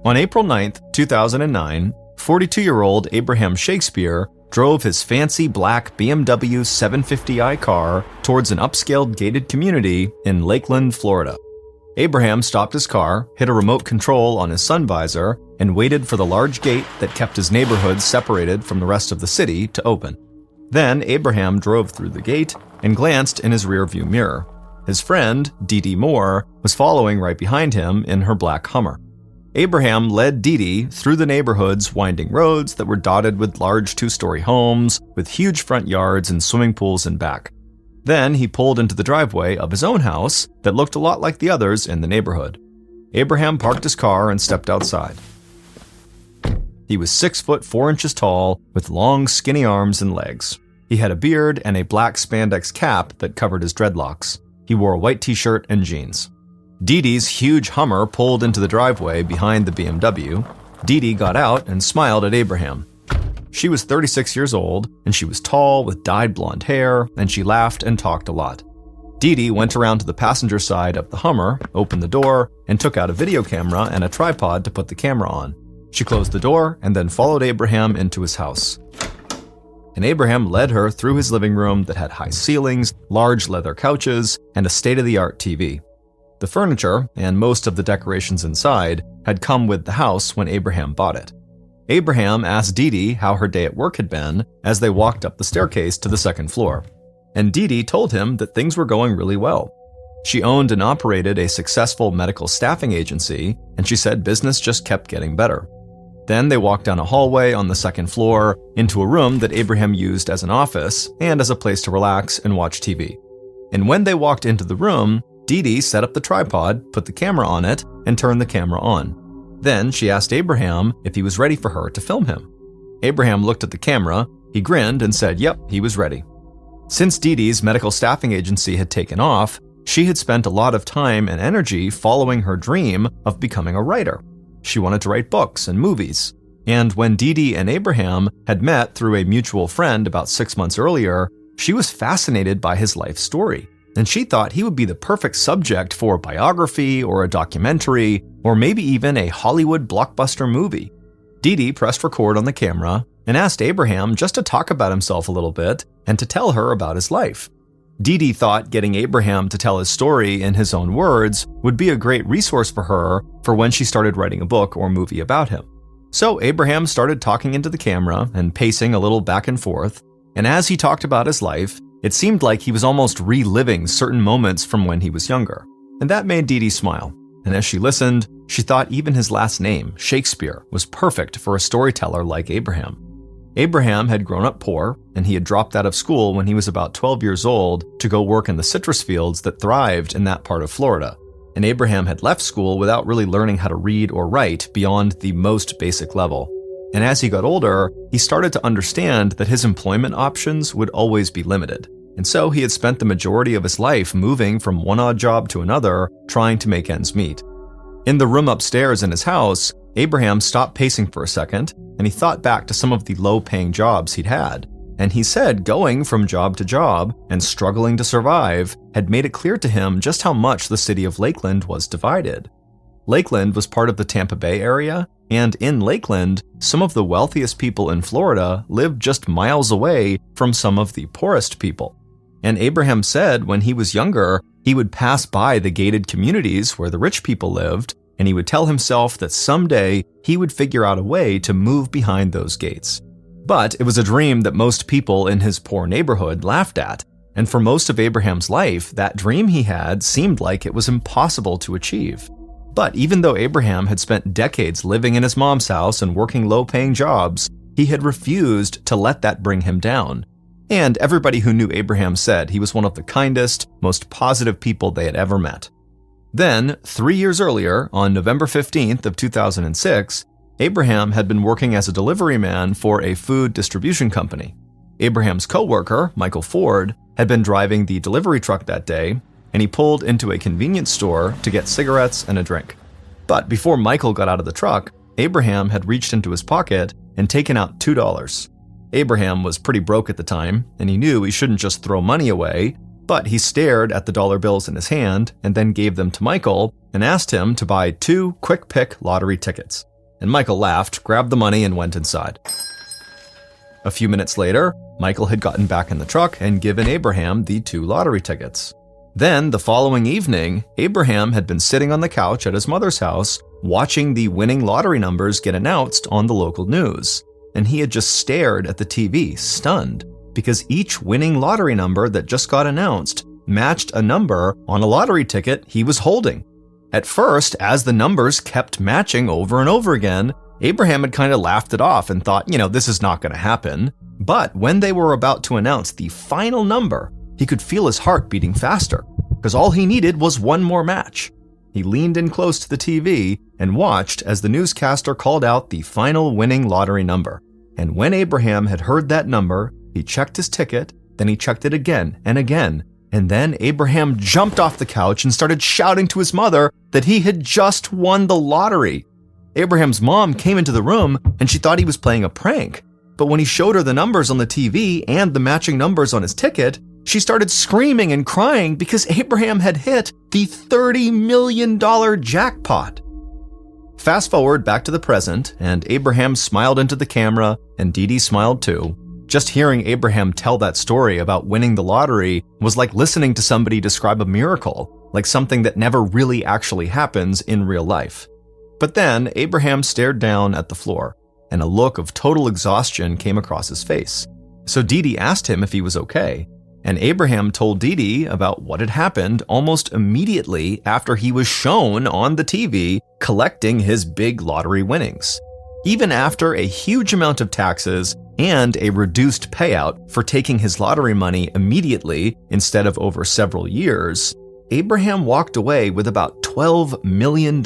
On April 9, 2009, 42-year-old Abraham Shakespeare drove his fancy black BMW 750i car towards an upscale gated community in Lakeland, Florida. Abraham stopped his car, hit a remote control on his sun visor, and waited for the large gate that kept his neighborhood separated from the rest of the city to open. Then Abraham drove through the gate and glanced in his rearview mirror. His friend, Dee Dee Moore, was following right behind him in her black Hummer. Abraham led Dee Dee through the neighborhood's winding roads that were dotted with large two-story homes with huge front yards and swimming pools in back. Then he pulled into the driveway of his own house that looked a lot like the others in the neighborhood. Abraham parked his car and stepped outside. He was 6 foot 4 inches tall with long, skinny arms and legs. He had a beard and a black spandex cap that covered his dreadlocks. He wore a white t-shirt and jeans. Dee Dee's huge Hummer pulled into the driveway behind the BMW. Dee Dee got out and smiled at Abraham. She was 36 years old, and she was tall with dyed blonde hair, and she laughed and talked a lot. Dee Dee went around to the passenger side of the Hummer, opened the door, and took out a video camera and a tripod to put the camera on. She closed the door and then followed Abraham into his house. And Abraham led her through his living room that had high ceilings, large leather couches, and a state-of-the-art TV. The furniture, and most of the decorations inside, had come with the house when Abraham bought it. Abraham asked Dee Dee how her day at work had been as they walked up the staircase to the second floor. And Dee Dee told him that things were going really well. She owned and operated a successful medical staffing agency, and she said business just kept getting better. Then they walked down a hallway on the second floor into a room that Abraham used as an office and as a place to relax and watch TV. And when they walked into the room, Dee Dee set up the tripod, put the camera on it, and turned the camera on. Then she asked Abraham if he was ready for her to film him. Abraham looked at the camera, he grinned and said yep, he was ready. Since Dee Dee's medical staffing agency had taken off, she had spent a lot of time and energy following her dream of becoming a writer. She wanted to write books and movies. And when Dee Dee and Abraham had met through a mutual friend about 6 months earlier, she was fascinated by his life story. And she thought he would be the perfect subject for a biography or a documentary, or maybe even a Hollywood blockbuster movie. Dee Dee pressed record on the camera and asked Abraham just to talk about himself a little bit and to tell her about his life. Dee Dee thought getting Abraham to tell his story in his own words would be a great resource for her for when she started writing a book or movie about him. So Abraham started talking into the camera and pacing a little back and forth, and as he talked about his life, it seemed like he was almost reliving certain moments from when he was younger. And that made Dee Dee smile. And as she listened, she thought even his last name, Shakespeare, was perfect for a storyteller like Abraham. Abraham had grown up poor, and he had dropped out of school when he was about 12 years old to go work in the citrus fields that thrived in that part of Florida. And Abraham had left school without really learning how to read or write beyond the most basic level. And as he got older, he started to understand that his employment options would always be limited. And so he had spent the majority of his life moving from one odd job to another, trying to make ends meet. In the room upstairs in his house, Abraham stopped pacing for a second, and he thought back to some of the low-paying jobs he'd had. And he said going from job to job and struggling to survive had made it clear to him just how much the city of Lakeland was divided. Lakeland was part of the Tampa Bay area, and in Lakeland, some of the wealthiest people in Florida lived just miles away from some of the poorest people. And Abraham said when he was younger, he would pass by the gated communities where the rich people lived, and he would tell himself that someday he would figure out a way to move behind those gates. But it was a dream that most people in his poor neighborhood laughed at, and for most of Abraham's life, that dream he had seemed like it was impossible to achieve. But even though Abraham had spent decades living in his mom's house and working low-paying jobs, he had refused to let that bring him down. And everybody who knew Abraham said he was one of the kindest, most positive people they had ever met. Then, 3 years earlier, on November 15th of 2006, Abraham had been working as a delivery man for a food distribution company. Abraham's co-worker, Michael Ford, had been driving the delivery truck that day, and he pulled into a convenience store to get cigarettes and a drink. But before Michael got out of the truck, Abraham had reached into his pocket and taken out $2. Abraham was pretty broke at the time, and he knew he shouldn't just throw money away, but he stared at the dollar bills in his hand and then gave them to Michael and asked him to buy 2 quick pick lottery tickets. and Michael laughed, grabbed the money, and went inside. A few minutes later, Michael had gotten back in the truck and given Abraham the 2 lottery tickets. Then, the following evening, Abraham had been sitting on the couch at his mother's house, watching the winning lottery numbers get announced on the local news. And he had just stared at the TV, stunned, because each winning lottery number that just got announced matched a number on a lottery ticket he was holding. At first, as the numbers kept matching over and over again, Abraham had kind of laughed it off and thought, this is not going to happen. But when they were about to announce the final number, he could feel his heart beating faster, because all he needed was one more match. He leaned in close to the TV and watched as the newscaster called out the final winning lottery number. And when Abraham had heard that number, he checked his ticket, then he checked it again and again. And then Abraham jumped off the couch and started shouting to his mother that he had just won the lottery. Abraham's mom came into the room and she thought he was playing a prank. But when he showed her the numbers on the TV and the matching numbers on his ticket, she started screaming and crying because Abraham had hit the $30 million jackpot. Fast forward back to the present, and Abraham smiled into the camera, and Dee Dee smiled too. Just hearing Abraham tell that story about winning the lottery was like listening to somebody describe a miracle, like something that never really actually happens in real life. But then Abraham stared down at the floor, and a look of total exhaustion came across his face. So Dee Dee asked him if he was okay, and Abraham told Dee Dee about what had happened almost immediately after he was shown on the TV collecting his big lottery winnings. Even after a huge amount of taxes and a reduced payout for taking his lottery money immediately instead of over several years, Abraham walked away with about $12 million,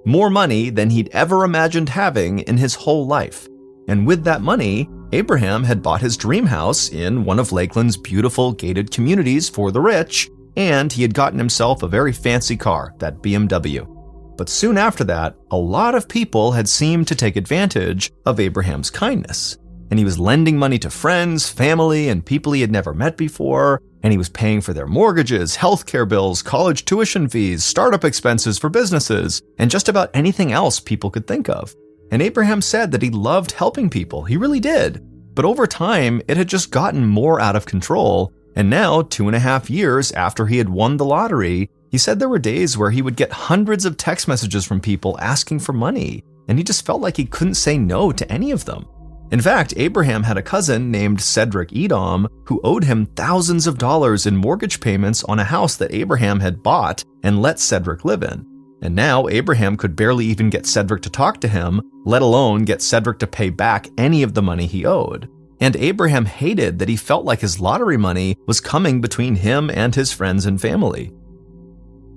more money than he'd ever imagined having in his whole life. And with that money, Abraham had bought his dream house in one of Lakeland's beautiful gated communities for the rich, and he had gotten himself a very fancy car, that BMW. But soon after that, a lot of people had seemed to take advantage of Abraham's kindness. And he was lending money to friends, family, and people he had never met before, and he was paying for their mortgages, healthcare bills, college tuition fees, startup expenses for businesses, and just about anything else people could think of. And Abraham said that he loved helping people, he really did. But over time, it had just gotten more out of control, and now, 2.5 years after he had won the lottery, he said there were days where he would get hundreds of text messages from people asking for money, and he just felt like he couldn't say no to any of them. In fact, Abraham had a cousin named Cedric Edom who owed him thousands of dollars in mortgage payments on a house that Abraham had bought and let Cedric live in. And now Abraham could barely even get Cedric to talk to him, let alone get Cedric to pay back any of the money he owed. And Abraham hated that he felt like his lottery money was coming between him and his friends and family.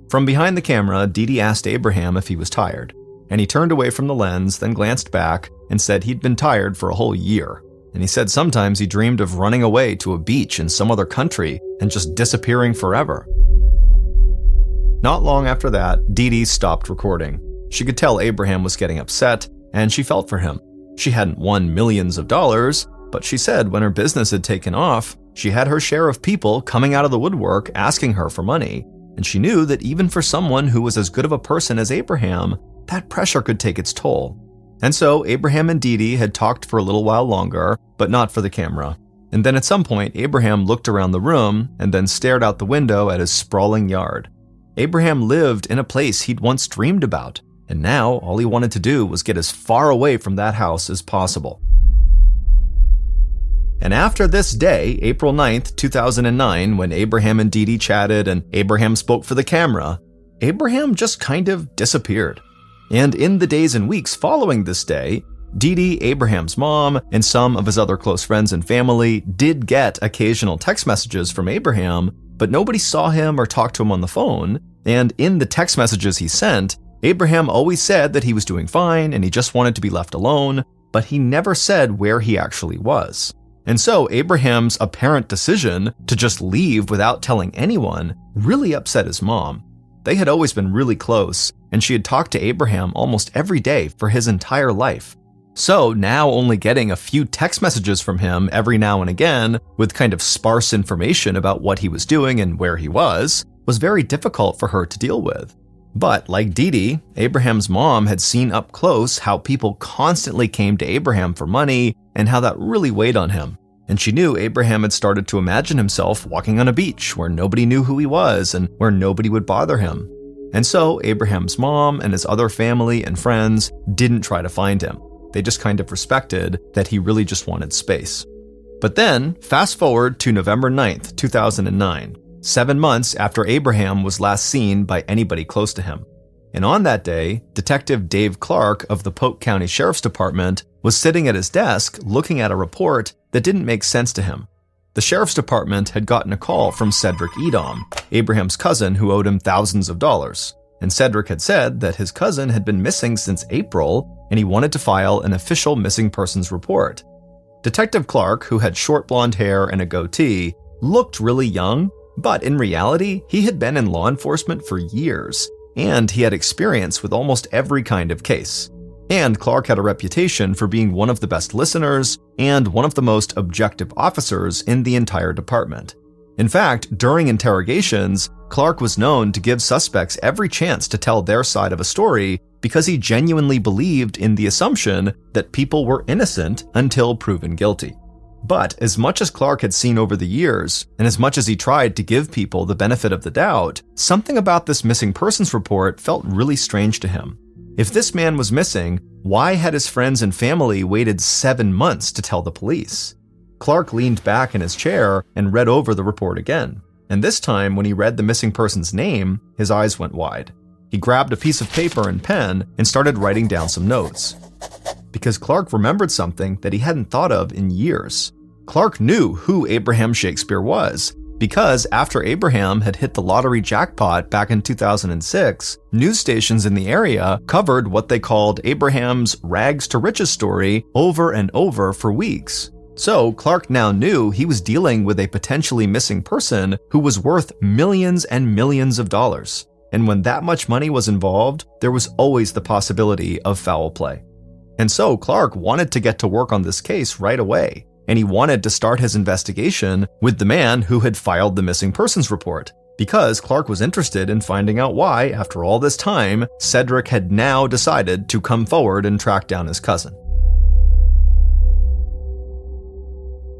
From behind the camera, Dee Dee asked Abraham if he was tired, and he turned away from the lens, then glanced back and said he'd been tired for a whole year. And he said sometimes he dreamed of running away to a beach in some other country and just disappearing forever. Not long after that, Dee Dee stopped recording. She could tell Abraham was getting upset, and she felt for him. She hadn't won millions of dollars, but she said when her business had taken off, she had her share of people coming out of the woodwork asking her for money. And she knew that even for someone who was as good of a person as Abraham, that pressure could take its toll. And so Abraham and Dee Dee had talked for a little while longer, but not for the camera. And then at some point, Abraham looked around the room and then stared out the window at his sprawling yard. Abraham lived in a place he'd once dreamed about, and now all he wanted to do was get as far away from that house as possible. And after this day, April 9th, 2009, when Abraham and Dee Dee chatted and Abraham spoke for the camera, Abraham just kind of disappeared. And in the days and weeks following this day, Dee Dee, Abraham's mom, and some of his other close friends and family did get occasional text messages from Abraham, but nobody saw him or talked to him on the phone. And in the text messages he sent, Abraham always said that he was doing fine and he just wanted to be left alone, but he never said where he actually was. And so Abraham's apparent decision to just leave without telling anyone really upset his mom. They had always been really close, and she had talked to Abraham almost every day for his entire life. So now only getting a few text messages from him every now and again with kind of sparse information about what he was doing and where he was very difficult for her to deal with. But like Dee Dee, Abraham's mom had seen up close how people constantly came to Abraham for money and how that really weighed on him. And she knew Abraham had started to imagine himself walking on a beach where nobody knew who he was and where nobody would bother him. And so Abraham's mom and his other family and friends didn't try to find him. They just kind of respected that he really just wanted space. But then, fast forward to November 9th, 2009, 7 months after Abraham was last seen by anybody close to him. And on that day, Detective Dave Clark of the Polk County Sheriff's Department was sitting at his desk looking at a report that didn't make sense to him. The Sheriff's Department had gotten a call from Cedric Edom, Abraham's cousin who owed him thousands of dollars. And Cedric had said that his cousin had been missing since April and he wanted to file an official missing persons report. Detective Clark, who had short blonde hair and a goatee, looked really young, but in reality, he had been in law enforcement for years, and he had experience with almost every kind of case. And Clark had a reputation for being one of the best listeners and one of the most objective officers in the entire department. In fact, during interrogations, Clark was known to give suspects every chance to tell their side of a story because he genuinely believed in the assumption that people were innocent until proven guilty. But as much as Clark had seen over the years, and as much as he tried to give people the benefit of the doubt, something about this missing persons report felt really strange to him. If this man was missing, why had his friends and family waited 7 months to tell the police? Clark leaned back in his chair and read over the report again. And this time, when he read the missing person's name, his eyes went wide. He grabbed a piece of paper and pen and started writing down some notes. Because Clark remembered something that he hadn't thought of in years. Clark knew who Abraham Shakespeare was, because after Abraham had hit the lottery jackpot back in 2006, news stations in the area covered what they called Abraham's rags to riches story over and over for weeks. So Clark now knew he was dealing with a potentially missing person who was worth millions and millions of dollars. And when that much money was involved, there was always the possibility of foul play. And so Clark wanted to get to work on this case right away. And he wanted to start his investigation with the man who had filed the missing persons report, because Clark was interested in finding out why, after all this time, Cedric had now decided to come forward and track down his cousin.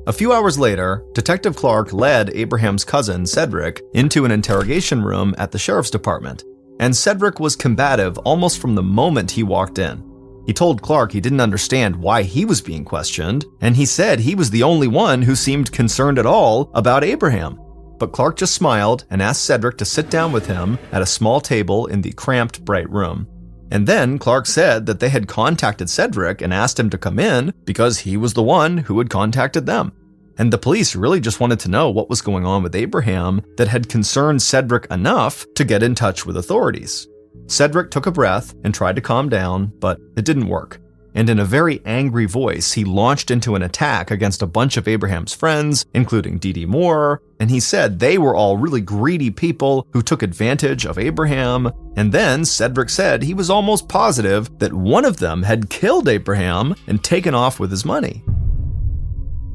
A few hours later, Detective Clark led Abraham's cousin, Cedric, into an interrogation room at the Sheriff's Department, and Cedric was combative almost from the moment he walked in. He told Clark he didn't understand why he was being questioned, and he said he was the only one who seemed concerned at all about Abraham. But Clark just smiled and asked Cedric to sit down with him at a small table in the cramped, bright room. And then Clark said that they had contacted Cedric and asked him to come in because he was the one who had contacted them. And the police really just wanted to know what was going on with Abraham that had concerned Cedric enough to get in touch with authorities. Cedric took a breath and tried to calm down, but it didn't work. And in a very angry voice, he launched into an attack against a bunch of Abraham's friends, including Dee Dee Moore, and he said they were all really greedy people who took advantage of Abraham. And then Cedric said he was almost positive that one of them had killed Abraham and taken off with his money.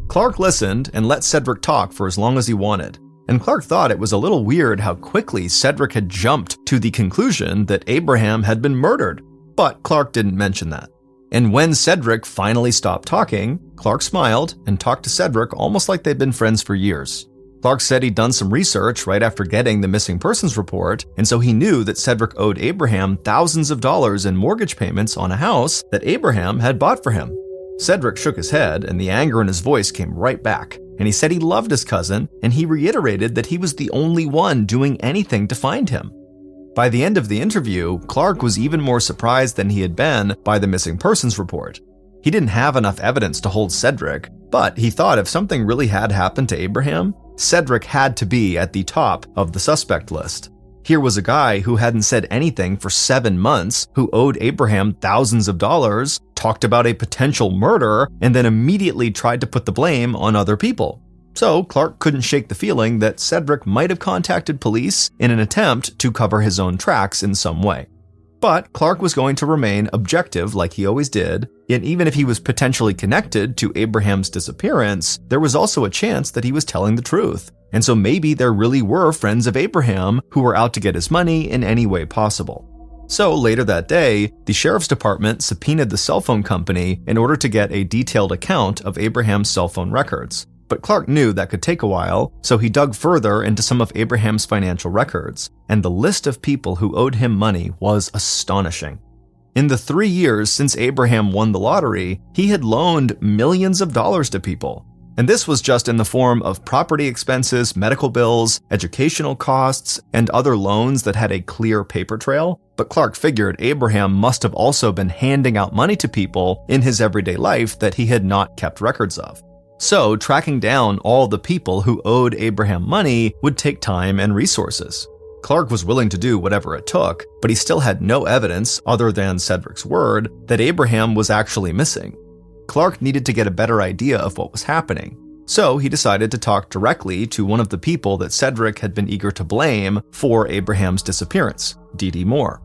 Clark listened and let Cedric talk for as long as he wanted. And Clark thought it was a little weird how quickly Cedric had jumped to the conclusion that Abraham had been murdered, but Clark didn't mention that. And when Cedric finally stopped talking, Clark smiled and talked to Cedric almost like they'd been friends for years. Clark said he'd done some research right after getting the missing persons report, and so he knew that Cedric owed Abraham thousands of dollars in mortgage payments on a house that Abraham had bought for him. Cedric shook his head, and the anger in his voice came right back, and he said he loved his cousin, and he reiterated that he was the only one doing anything to find him. By the end of the interview, Clark was even more surprised than he had been by the missing persons report. He didn't have enough evidence to hold Cedric, but he thought if something really had happened to Abraham, Cedric had to be at the top of the suspect list. Here was a guy who hadn't said anything for 7 months, who owed Abraham thousands of dollars, talked about a potential murder, and then immediately tried to put the blame on other people. So Clark couldn't shake the feeling that Cedric might have contacted police in an attempt to cover his own tracks in some way. But Clark was going to remain objective like he always did, yet even if he was potentially connected to Abraham's disappearance, there was also a chance that he was telling the truth. And so maybe there really were friends of Abraham who were out to get his money in any way possible. So later that day, the sheriff's department subpoenaed the cell phone company in order to get a detailed account of Abraham's cell phone records. But Clark knew that could take a while, so he dug further into some of Abraham's financial records, and the list of people who owed him money was astonishing. In the 3 years since Abraham won the lottery, he had loaned millions of dollars to people. And this was just in the form of property expenses, medical bills, educational costs, and other loans that had a clear paper trail. But Clark figured Abraham must have also been handing out money to people in his everyday life that he had not kept records of. So, tracking down all the people who owed Abraham money would take time and resources. Clark was willing to do whatever it took, but he still had no evidence, other than Cedric's word, that Abraham was actually missing. Clark needed to get a better idea of what was happening, so he decided to talk directly to one of the people that Cedric had been eager to blame for Abraham's disappearance, Dee Moore.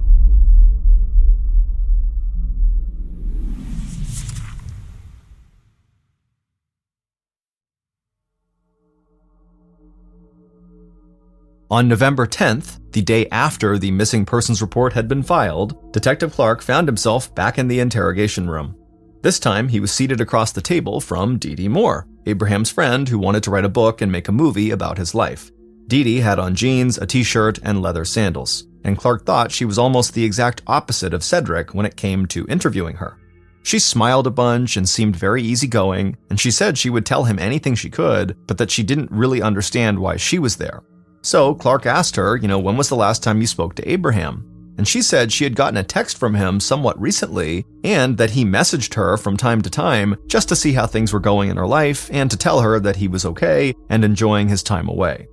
On November 10th, the day after the missing persons report had been filed, Detective Clark found himself back in the interrogation room. This time, he was seated across the table from Dee Moore, Abraham's friend who wanted to write a book and make a movie about his life. Dee had on jeans, a t-shirt, and leather sandals, and Clark thought she was almost the exact opposite of Cedric when it came to interviewing her. She smiled a bunch and seemed very easygoing, and she said she would tell him anything she could, but that she didn't really understand why she was there. So Clark asked her, when was the last time you spoke to Abraham? And she said she had gotten a text from him somewhat recently, and that he messaged her from time to time just to see how things were going in her life and to tell her that he was okay and enjoying his time away.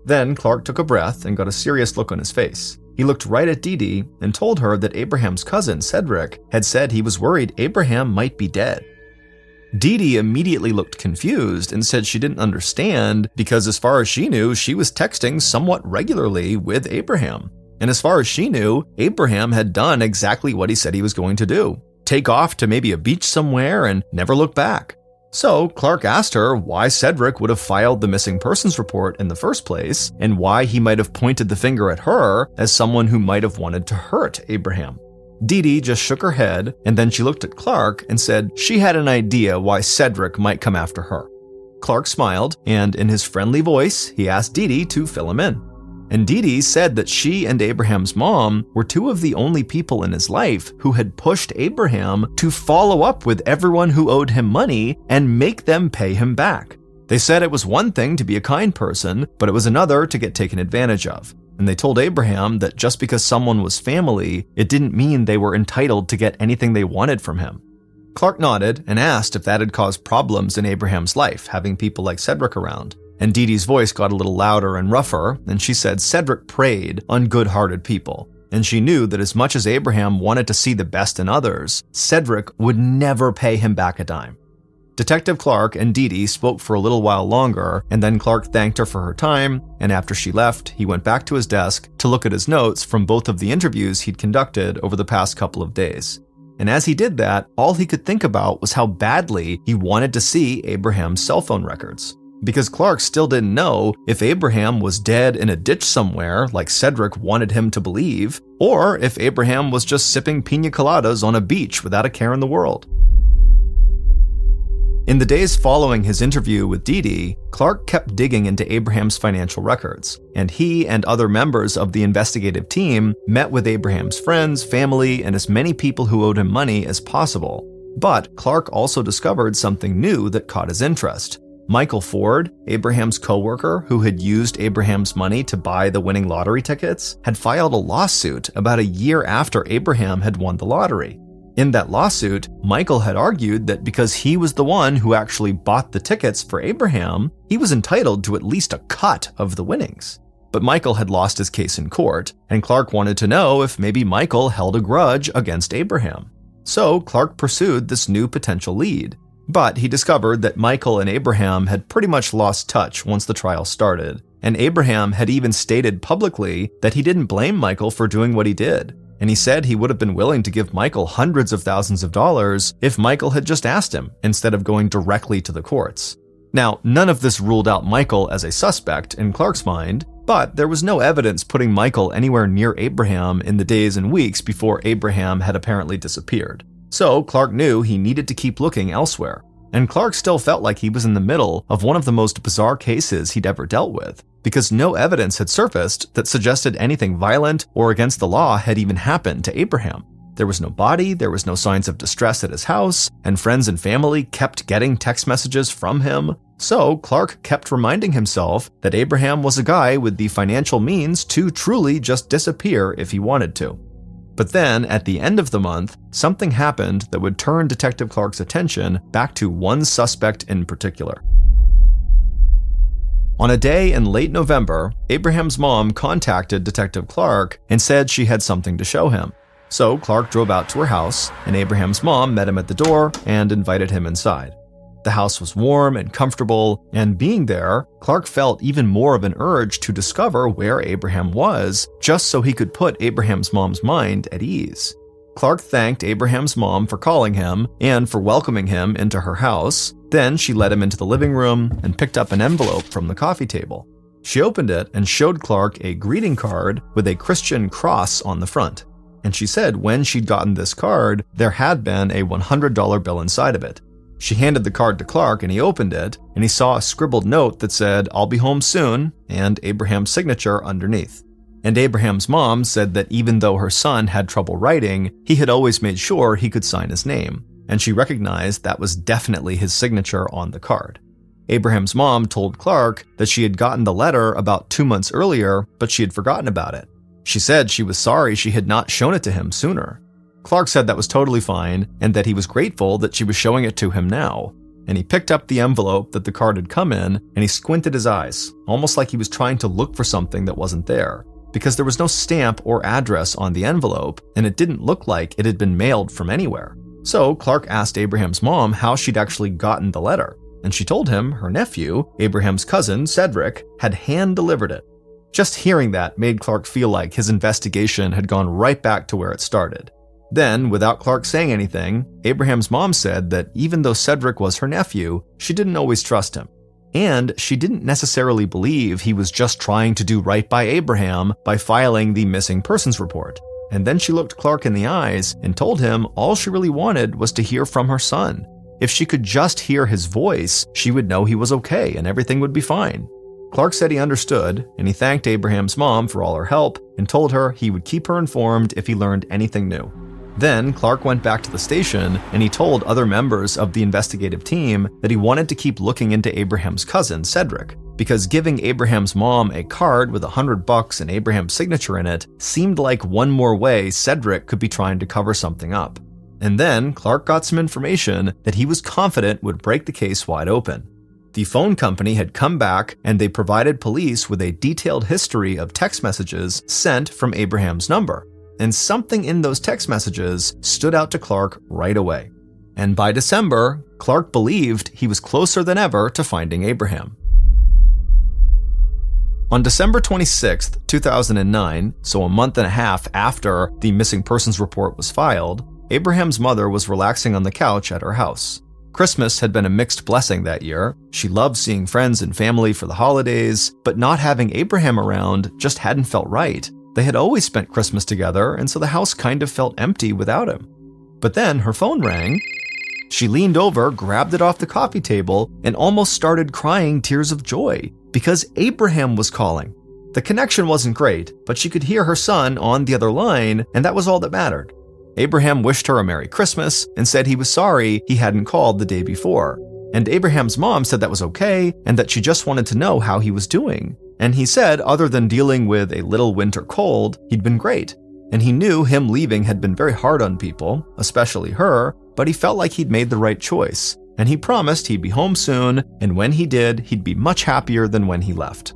Then Clark took a breath and got a serious look on his face. He looked right at Dee and told her that Abraham's cousin, Cedric, had said he was worried Abraham might be dead. Dee immediately looked confused and said she didn't understand because as far as she knew, she was texting somewhat regularly with Abraham. And as far as she knew, Abraham had done exactly what he said he was going to do: take off to maybe a beach somewhere and never look back. So Clark asked her why Cedric would have filed the missing persons report in the first place and why he might have pointed the finger at her as someone who might have wanted to hurt Abraham. Dee just shook her head, and then she looked at Clark and said she had an idea why Cedric might come after her. Clark smiled, and in his friendly voice, he asked Dee to fill him in. And Dee said that she and Abraham's mom were two of the only people in his life who had pushed Abraham to follow up with everyone who owed him money and make them pay him back. They said it was one thing to be a kind person, but it was another to get taken advantage of. And they told Abraham that just because someone was family, it didn't mean they were entitled to get anything they wanted from him. Clark nodded and asked if that had caused problems in Abraham's life, having people like Cedric around. And Dee's voice got a little louder and rougher, and she said Cedric preyed on good-hearted people. And she knew that as much as Abraham wanted to see the best in others, Cedric would never pay him back a dime. Detective Clark and Dee spoke for a little while longer, and then Clark thanked her for her time, and after she left, he went back to his desk to look at his notes from both of the interviews he'd conducted over the past couple of days. And as he did that, all he could think about was how badly he wanted to see Abraham's cell phone records. Because Clark still didn't know if Abraham was dead in a ditch somewhere, like Cedric wanted him to believe, or if Abraham was just sipping piña coladas on a beach without a care in the world. In the days following his interview with Dee, Clark kept digging into Abraham's financial records, and he and other members of the investigative team met with Abraham's friends, family, and as many people who owed him money as possible. But Clark also discovered something new that caught his interest. Michael Ford, Abraham's co-worker who had used Abraham's money to buy the winning lottery tickets, had filed a lawsuit about a year after Abraham had won the lottery. In that lawsuit, Michael had argued that because he was the one who actually bought the tickets for Abraham, he was entitled to at least a cut of the winnings. But Michael had lost his case in court, and Clark wanted to know if maybe Michael held a grudge against Abraham. So Clark pursued this new potential lead. But he discovered that Michael and Abraham had pretty much lost touch once the trial started, and Abraham had even stated publicly that he didn't blame Michael for doing what he did. And he said he would have been willing to give Michael hundreds of thousands of dollars if Michael had just asked him, instead of going directly to the courts. Now, none of this ruled out Michael as a suspect in Clark's mind, But there was no evidence putting Michael anywhere near Abraham in the days and weeks before Abraham had apparently disappeared. So Clark knew he needed to keep looking elsewhere. And Clark still felt like he was in the middle of one of the most bizarre cases he'd ever dealt with, because no evidence had surfaced that suggested anything violent or against the law had even happened to Abraham. There was no body, there was no signs of distress at his house, and friends and family kept getting text messages from him. So Clark kept reminding himself that Abraham was a guy with the financial means to truly just disappear if he wanted to. But then, at the end of the month, something happened that would turn Detective Clark's attention back to one suspect in particular. On a day in late November, Abraham's mom contacted Detective Clark and said she had something to show him. So Clark drove out to her house, and Abraham's mom met him at the door and invited him inside. The house was warm and comfortable, and being there, Clark felt even more of an urge to discover where Abraham was, just so he could put Abraham's mom's mind at ease. Clark thanked Abraham's mom for calling him and for welcoming him into her house. Then she led him into the living room and picked up an envelope from the coffee table. She opened it and showed Clark a greeting card with a Christian cross on the front. And she said when she'd gotten this card, there had been a $100 bill inside of it. She handed the card to Clark and he opened it, and he saw a scribbled note that said, "I'll be home soon," and Abraham's signature underneath. And Abraham's mom said that even though her son had trouble writing, he had always made sure he could sign his name, and she recognized that was definitely his signature on the card. Abraham's mom told Clark that she had gotten the letter about 2 months earlier, but she had forgotten about it. She said she was sorry she had not shown it to him sooner. Clark said that was totally fine, and that he was grateful that she was showing it to him now. And he picked up the envelope that the card had come in, and he squinted his eyes, almost like he was trying to look for something that wasn't there, because there was no stamp or address on the envelope, and it didn't look like it had been mailed from anywhere. So Clark asked Abraham's mom how she'd actually gotten the letter, and she told him her nephew, Abraham's cousin, Cedric, had hand-delivered it. Just hearing that made Clark feel like his investigation had gone right back to where it started. Then, without Clark saying anything, Abraham's mom said that even though Cedric was her nephew, she didn't always trust him. And she didn't necessarily believe he was just trying to do right by Abraham by filing the missing persons report. And then she looked Clark in the eyes and told him all she really wanted was to hear from her son. If she could just hear his voice, she would know he was okay and everything would be fine. Clark said he understood, and he thanked Abraham's mom for all her help and told her he would keep her informed if he learned anything new. Then Clark went back to the station and he told other members of the investigative team that he wanted to keep looking into Abraham's cousin, Cedric, because giving Abraham's mom a card with $100 and Abraham's signature in it seemed like one more way Cedric could be trying to cover something up. And then Clark got some information that he was confident would break the case wide open. The phone company had come back and they provided police with a detailed history of text messages sent from Abraham's number. And something in those text messages stood out to Clark right away. And by December, Clark believed he was closer than ever to finding Abraham. On December 26, 2009, so a month and a half after the missing persons report was filed, Abraham's mother was relaxing on the couch at her house. Christmas had been a mixed blessing that year. She loved seeing friends and family for the holidays, but not having Abraham around just hadn't felt right. They had always spent Christmas together, and so the house kind of felt empty without him. But then her phone rang. She leaned over, grabbed it off the coffee table, and almost started crying tears of joy, because Abraham was calling. The connection wasn't great, but she could hear her son on the other line, and that was all that mattered. Abraham wished her a Merry Christmas and said he was sorry he hadn't called the day before. And Abraham's mom said that was okay, and that she just wanted to know how he was doing. And he said, other than dealing with a little winter cold, he'd been great. And he knew him leaving had been very hard on people, especially her, but he felt like he'd made the right choice. And he promised he'd be home soon, and when he did, he'd be much happier than when he left.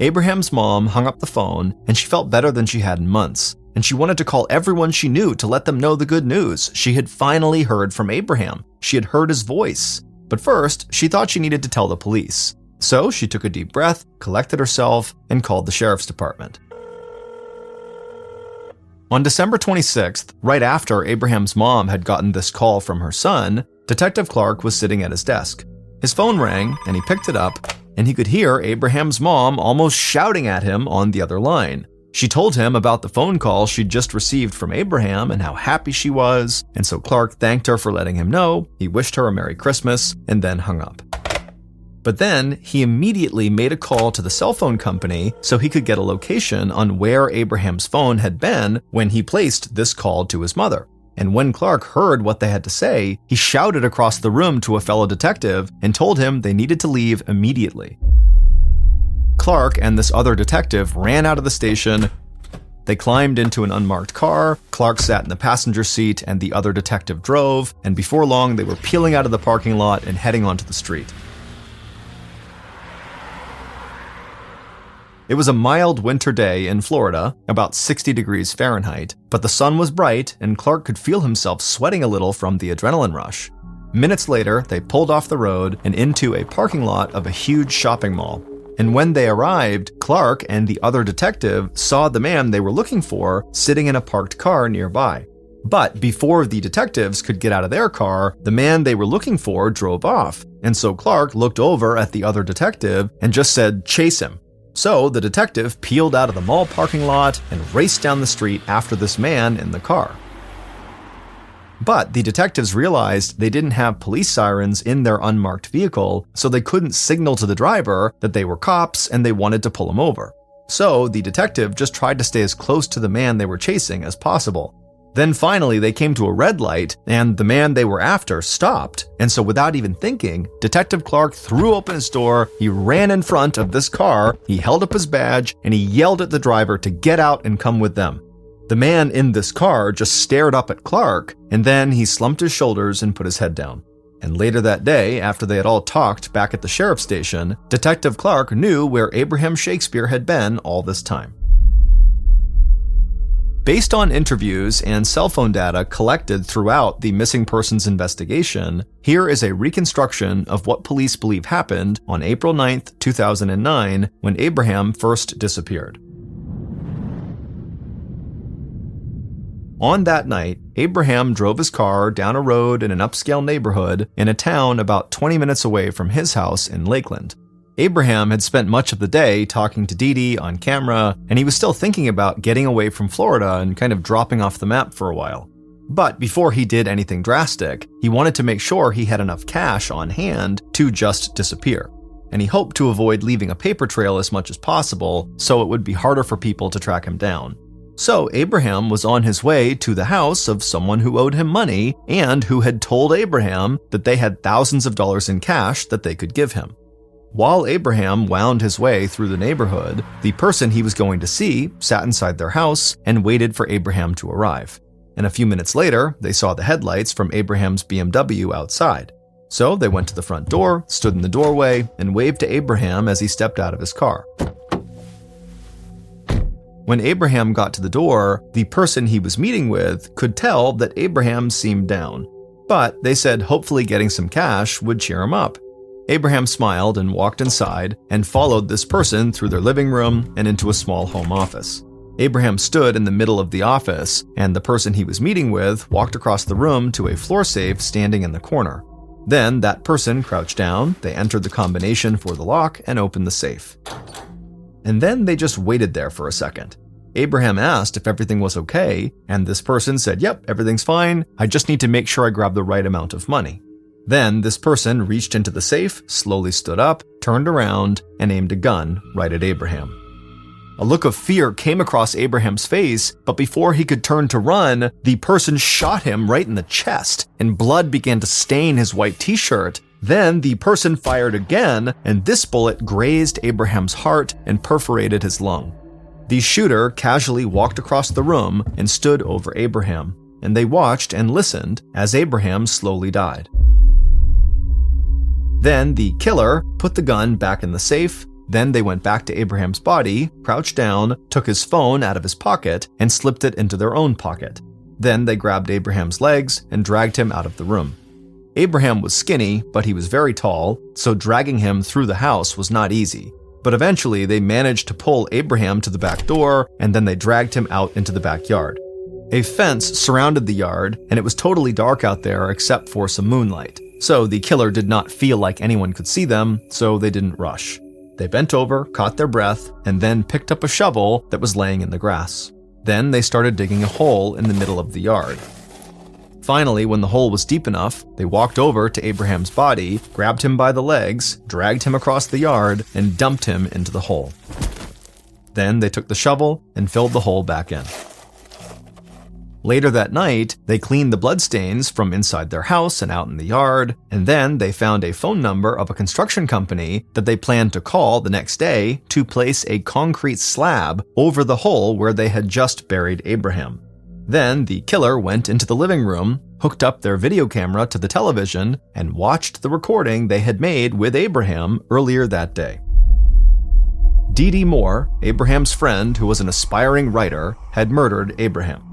Abraham's mom hung up the phone, and she felt better than she had in months. And she wanted to call everyone she knew to let them know the good news. She had finally heard from Abraham. She had heard his voice. But first, she thought she needed to tell the police. So she took a deep breath, collected herself, and called the sheriff's department. On December 26th, right after Abraham's mom had gotten this call from her son, Detective Clark was sitting at his desk. His phone rang, and he picked it up, and he could hear Abraham's mom almost shouting at him on the other line. She told him about the phone call she'd just received from Abraham and how happy she was, and so Clark thanked her for letting him know, he wished her a Merry Christmas, and then hung up. But then he immediately made a call to the cell phone company so he could get a location on where Abraham's phone had been when he placed this call to his mother. And when Clark heard what they had to say, he shouted across the room to a fellow detective and told him they needed to leave immediately. Clark and this other detective ran out of the station. They climbed into an unmarked car, Clark sat in the passenger seat and the other detective drove, and before long they were peeling out of the parking lot and heading onto the street. It was a mild winter day in Florida, about 60 degrees Fahrenheit, but the sun was bright and Clark could feel himself sweating a little from the adrenaline rush. Minutes later, they pulled off the road and into a parking lot of a huge shopping mall. And when they arrived, Clark and the other detective saw the man they were looking for sitting in a parked car nearby. But before the detectives could get out of their car, the man they were looking for drove off. And so Clark looked over at the other detective and just said, "Chase him." So the detective peeled out of the mall parking lot and raced down the street after this man in the car. But the detectives realized they didn't have police sirens in their unmarked vehicle, so they couldn't signal to the driver that they were cops and they wanted to pull him over. So the detective just tried to stay as close to the man they were chasing as possible. Then finally they came to a red light and the man they were after stopped, and so without even thinking, Detective Clark threw open his door, he ran in front of this car, he held up his badge, and he yelled at the driver to get out and come with them. The man in this car just stared up at Clark, and then he slumped his shoulders and put his head down. And later that day, after they had all talked back at the sheriff's station, Detective Clark knew where Abraham Shakespeare had been all this time. Based on interviews and cell phone data collected throughout the missing persons investigation, here is a reconstruction of what police believe happened on April 9th, 2009, when Abraham first disappeared. On that night, Abraham drove his car down a road in an upscale neighborhood in a town about 20 minutes away from his house in Lakeland. Abraham had spent much of the day talking to Dee Dee on camera, and he was still thinking about getting away from Florida and kind of dropping off the map for a while. But before he did anything drastic, he wanted to make sure he had enough cash on hand to just disappear. And he hoped to avoid leaving a paper trail as much as possible, so it would be harder for people to track him down. So Abraham was on his way to the house of someone who owed him money and who had told Abraham that they had thousands of dollars in cash that they could give him. While Abraham wound his way through the neighborhood, the person he was going to see sat inside their house and waited for Abraham to arrive. And a few minutes later, they saw the headlights from Abraham's BMW outside. So they went to the front door, stood in the doorway, and waved to Abraham as he stepped out of his car. When Abraham got to the door, the person he was meeting with could tell that Abraham seemed down. But they said hopefully getting some cash would cheer him up. Abraham smiled and walked inside and followed this person through their living room and into a small home office. Abraham stood in the middle of the office, and the person he was meeting with walked across the room to a floor safe standing in the corner. Then that person crouched down, they entered the combination for the lock and opened the safe. And then they just waited there for a second. Abraham asked if everything was okay, and this person said, "Yep, everything's fine. I just need to make sure I grab the right amount of money." Then this person reached into the safe, slowly stood up, turned around, and aimed a gun right at Abraham. A look of fear came across Abraham's face, but before he could turn to run, the person shot him right in the chest, and blood began to stain his white t-shirt. Then the person fired again, and this bullet grazed Abraham's heart and perforated his lung. The shooter casually walked across the room and stood over Abraham, and they watched and listened as Abraham slowly died. Then the killer put the gun back in the safe. Then they went back to Abraham's body, crouched down, took his phone out of his pocket, and slipped it into their own pocket. Then they grabbed Abraham's legs and dragged him out of the room. Abraham was skinny, but he was very tall, so dragging him through the house was not easy. But eventually they managed to pull Abraham to the back door, and then they dragged him out into the backyard. A fence surrounded the yard, and it was totally dark out there except for some moonlight. So the killer did not feel like anyone could see them, so they didn't rush. They bent over, caught their breath, and then picked up a shovel that was laying in the grass. Then they started digging a hole in the middle of the yard. Finally, when the hole was deep enough, they walked over to Abraham's body, grabbed him by the legs, dragged him across the yard, and dumped him into the hole. Then they took the shovel and filled the hole back in. Later that night, they cleaned the bloodstains from inside their house and out in the yard, and then they found a phone number of a construction company that they planned to call the next day to place a concrete slab over the hole where they had just buried Abraham. Then the killer went into the living room, hooked up their video camera to the television, and watched the recording they had made with Abraham earlier that day. Dee Dee Moore, Abraham's friend who was an aspiring writer, had murdered Abraham.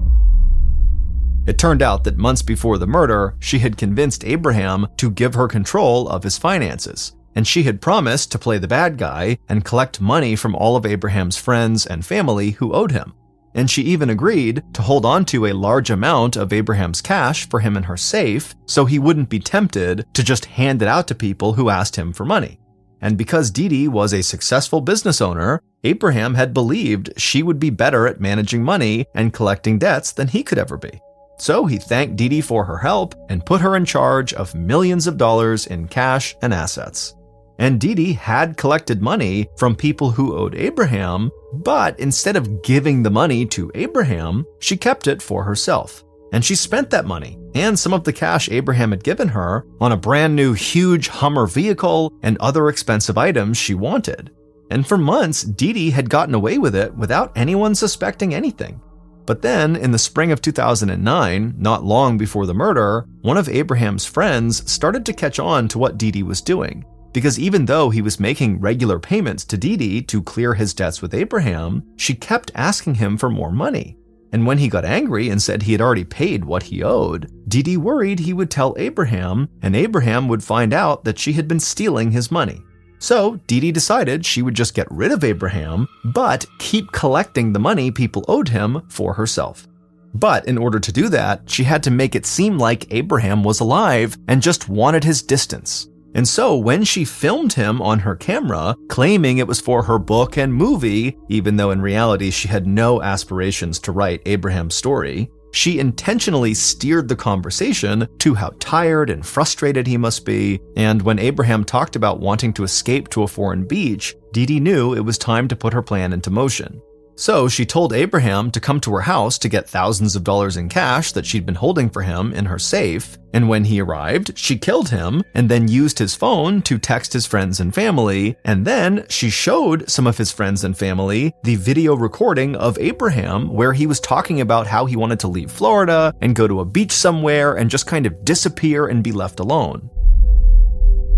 It turned out that months before the murder, she had convinced Abraham to give her control of his finances, and she had promised to play the bad guy and collect money from all of Abraham's friends and family who owed him. And she even agreed to hold on to a large amount of Abraham's cash for him in her safe so he wouldn't be tempted to just hand it out to people who asked him for money. And because Dee Dee was a successful business owner, Abraham had believed she would be better at managing money and collecting debts than he could ever be. So he thanked Dee Dee for her help and put her in charge of millions of dollars in cash and assets. And Dee Dee had collected money from people who owed Abraham, but instead of giving the money to Abraham, she kept it for herself. And she spent that money and some of the cash Abraham had given her on a brand new huge Hummer vehicle and other expensive items she wanted. And for months, Dee Dee had gotten away with it without anyone suspecting anything. But then, in the spring of 2009, not long before the murder, one of Abraham's friends started to catch on to what Dee Dee was doing. Because even though he was making regular payments to Dee Dee to clear his debts with Abraham, she kept asking him for more money. And when he got angry and said he had already paid what he owed, Dee Dee worried he would tell Abraham, and Abraham would find out that she had been stealing his money. So Dee Dee decided she would just get rid of Abraham, but keep collecting the money people owed him for herself. But in order to do that, she had to make it seem like Abraham was alive and just wanted his distance. And so when she filmed him on her camera, claiming it was for her book and movie, even though in reality she had no aspirations to write Abraham's story, she intentionally steered the conversation to how tired and frustrated he must be, and when Abraham talked about wanting to escape to a foreign beach, Dee Dee knew it was time to put her plan into motion. So she told Abraham to come to her house to get thousands of dollars in cash that she'd been holding for him in her safe, and when he arrived, she killed him and then used his phone to text his friends and family, and then she showed some of his friends and family the video recording of Abraham where he was talking about how he wanted to leave Florida and go to a beach somewhere and just kind of disappear and be left alone.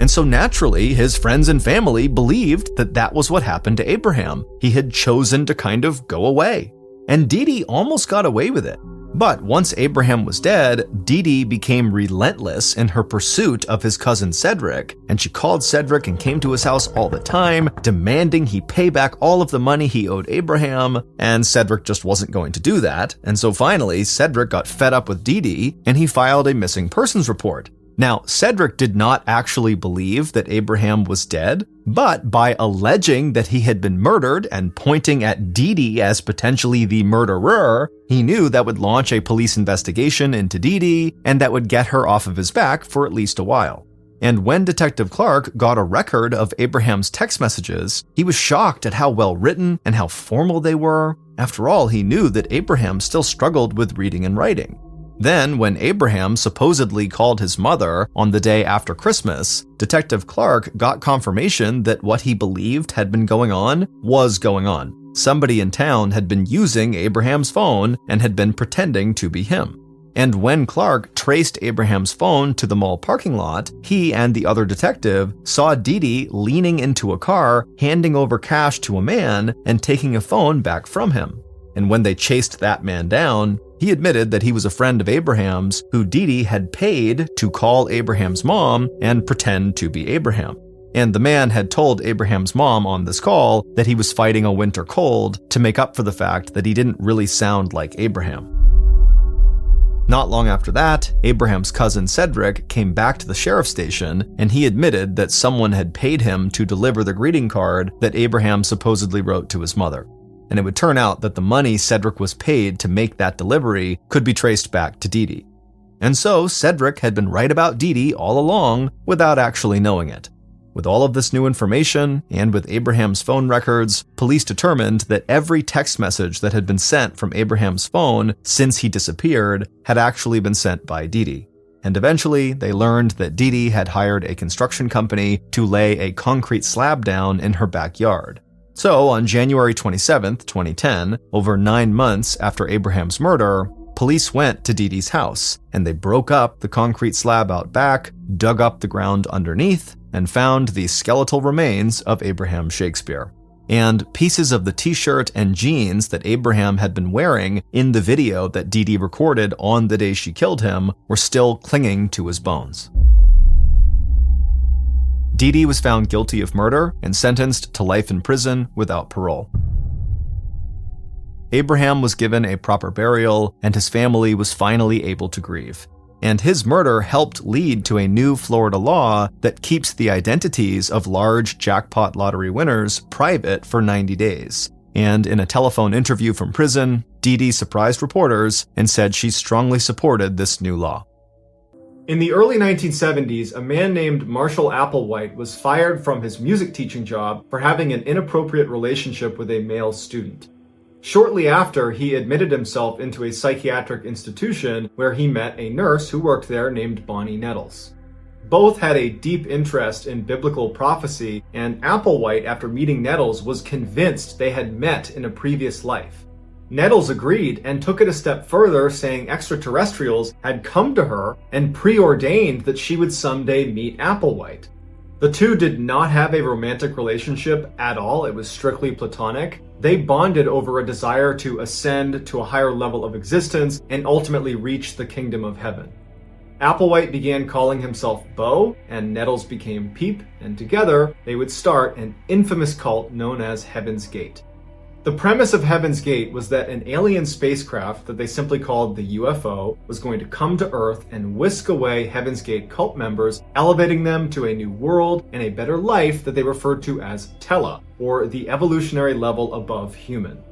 And so naturally, his friends and family believed that that was what happened to Abraham. He had chosen to kind of go away. And Dee Dee almost got away with it. But once Abraham was dead, Dee Dee became relentless in her pursuit of his cousin Cedric, and she called Cedric and came to his house all the time, demanding he pay back all of the money he owed Abraham, and Cedric just wasn't going to do that. And so finally, Cedric got fed up with Dee Dee, and he filed a missing persons report. Now, Cedric did not actually believe that Abraham was dead, but by alleging that he had been murdered and pointing at Dee Dee as potentially the murderer, he knew that would launch a police investigation into Dee Dee, and that would get her off of his back for at least a while. And when Detective Clark got a record of Abraham's text messages, he was shocked at how well written and how formal they were. After all, he knew that Abraham still struggled with reading and writing. Then, when Abraham supposedly called his mother on the day after Christmas, Detective Clark got confirmation that what he believed had been going on was going on. Somebody in town had been using Abraham's phone and had been pretending to be him. And when Clark traced Abraham's phone to the mall parking lot, he and the other detective saw Dee Dee leaning into a car, handing over cash to a man and taking a phone back from him. And when they chased that man down, he admitted that he was a friend of Abraham's who Dee Dee had paid to call Abraham's mom and pretend to be Abraham. And the man had told Abraham's mom on this call that he was fighting a winter cold to make up for the fact that he didn't really sound like Abraham. Not long after that, Abraham's cousin Cedric came back to the sheriff's station, and he admitted that someone had paid him to deliver the greeting card that Abraham supposedly wrote to his mother. And it would turn out that the money Cedric was paid to make that delivery could be traced back to Dee Dee. And so Cedric had been right about Dee Dee all along without actually knowing it. With all of this new information, and with Abraham's phone records, police determined that every text message that had been sent from Abraham's phone since he disappeared had actually been sent by Dee Dee. And eventually, they learned that Dee Dee had hired a construction company to lay a concrete slab down in her backyard. So, on January 27, 2010, over 9 months after Abraham's murder, police went to Dee Dee's house, and they broke up the concrete slab out back, dug up the ground underneath, and found the skeletal remains of Abraham Shakespeare. And pieces of the t-shirt and jeans that Abraham had been wearing in the video that Dee Dee recorded on the day she killed him were still clinging to his bones. Dee Dee was found guilty of murder and sentenced to life in prison without parole. Abraham was given a proper burial, and his family was finally able to grieve. And his murder helped lead to a new Florida law that keeps the identities of large jackpot lottery winners private for 90 days. And in a telephone interview from prison, Dee Dee surprised reporters and said she strongly supported this new law. In the early 1970s, a man named Marshall Applewhite was fired from his music teaching job for having an inappropriate relationship with a male student. Shortly after, he admitted himself into a psychiatric institution where he met a nurse who worked there named Bonnie Nettles. Both had a deep interest in biblical prophecy, and Applewhite, after meeting Nettles, was convinced they had met in a previous life. Nettles agreed and took it a step further, saying extraterrestrials had come to her and preordained that she would someday meet Applewhite. The two did not have a romantic relationship at all. It was strictly platonic. They bonded over a desire to ascend to a higher level of existence and ultimately reach the kingdom of heaven. Applewhite began calling himself Bo, and Nettles became Peep, and together they would start an infamous cult known as Heaven's Gate. The premise of Heaven's Gate was that an alien spacecraft that they simply called the UFO was going to come to Earth and whisk away Heaven's Gate cult members, elevating them to a new world and a better life that they referred to as Tela, or the evolutionary level above human.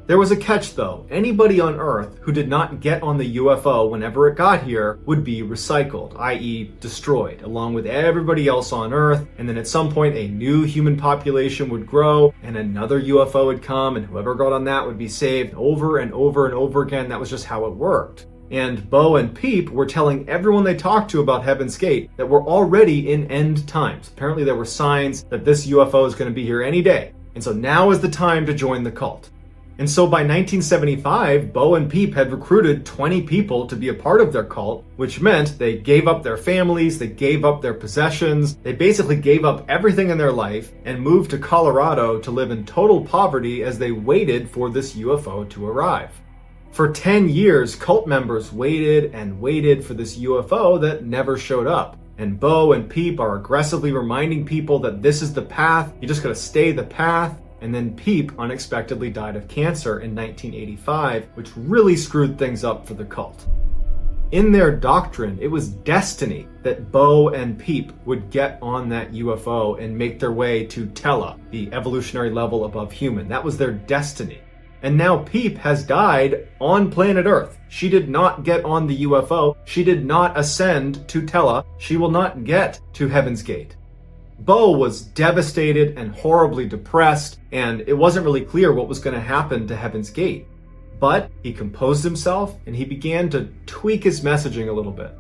There was a catch though. Anybody on Earth who did not get on the UFO whenever it got here would be recycled, i.e. destroyed, along with everybody else on Earth, and then at some point a new human population would grow, and another UFO would come, and whoever got on that would be saved over and over and over again. That was just how it worked. And Bo and Peep were telling everyone they talked to about Heaven's Gate that we're already in end times. Apparently there were signs that this UFO is going to be here any day, and so now is the time to join the cult. And so by 1975, Bo and Peep had recruited 20 people to be a part of their cult, which meant they gave up their families, they gave up their possessions, they basically gave up everything in their life and moved to Colorado to live in total poverty as they waited for this UFO to arrive. For 10 years, cult members waited and waited for this UFO that never showed up. And Bo and Peep are aggressively reminding people that this is the path, you just gotta stay the path. And then Peep unexpectedly died of cancer in 1985, which really screwed things up for the cult. In their doctrine, it was destiny that Bo and Peep would get on that UFO and make their way to Tela, the evolutionary level above human. That was their destiny. And now Peep has died on planet Earth. She did not get on the UFO. She did not ascend to Tela. She will not get to Heaven's Gate. Bo was devastated and horribly depressed, and it wasn't really clear what was going to happen to Heaven's Gate. But he composed himself and he began to tweak his messaging a little bit.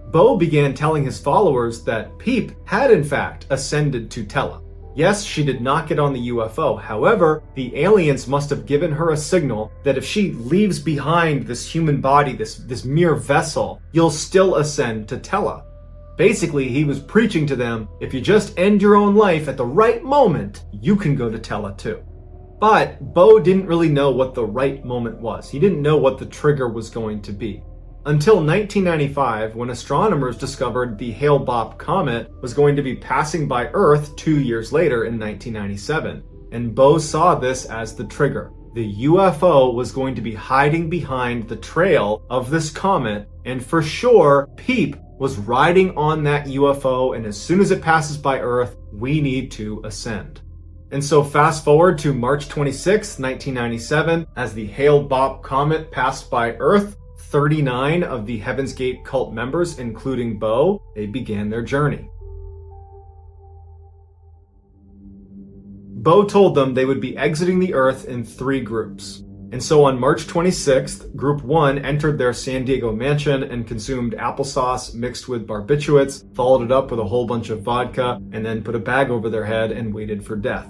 Bo began telling his followers that Peep had in fact ascended to Tela. Yes, she did not get on the UFO. However, the aliens must have given her a signal that if she leaves behind this human body, this mere vessel, you'll still ascend to Tela. Basically, he was preaching to them, if you just end your own life at the right moment, you can go to Tela too. But Bo didn't really know what the right moment was. He didn't know what the trigger was going to be. Until 1995, when astronomers discovered the Hale-Bopp comet was going to be passing by Earth 2 years later in 1997. And Bo saw this as the trigger. the UFO was going to be hiding behind the trail of this comet, and for sure, Peep was riding on that UFO, and as soon as it passes by Earth, we need to ascend. And so fast forward to March 26, 1997, as the Hale-Bopp comet passed by Earth, 39 of the Heaven's Gate cult members, including Bo, they began their journey. Bo told them they would be exiting the Earth in 3 groups. And so on March 26th, Group 1 entered their San Diego mansion and consumed applesauce mixed with barbiturates, followed it up with a whole bunch of vodka, and then put a bag over their head and waited for death.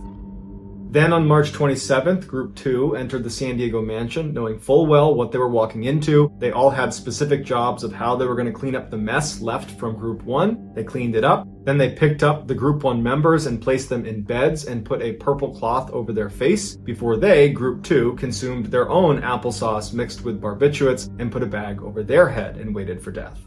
Then on March 27th, Group 2 entered the San Diego mansion, knowing full well what they were walking into. They all had specific jobs of how they were going to clean up the mess left from Group 1. They cleaned it up. Then they picked up the Group 1 members and placed them in beds and put a purple cloth over their face before they, Group 2, consumed their own applesauce mixed with barbiturates and put a bag over their head and waited for death.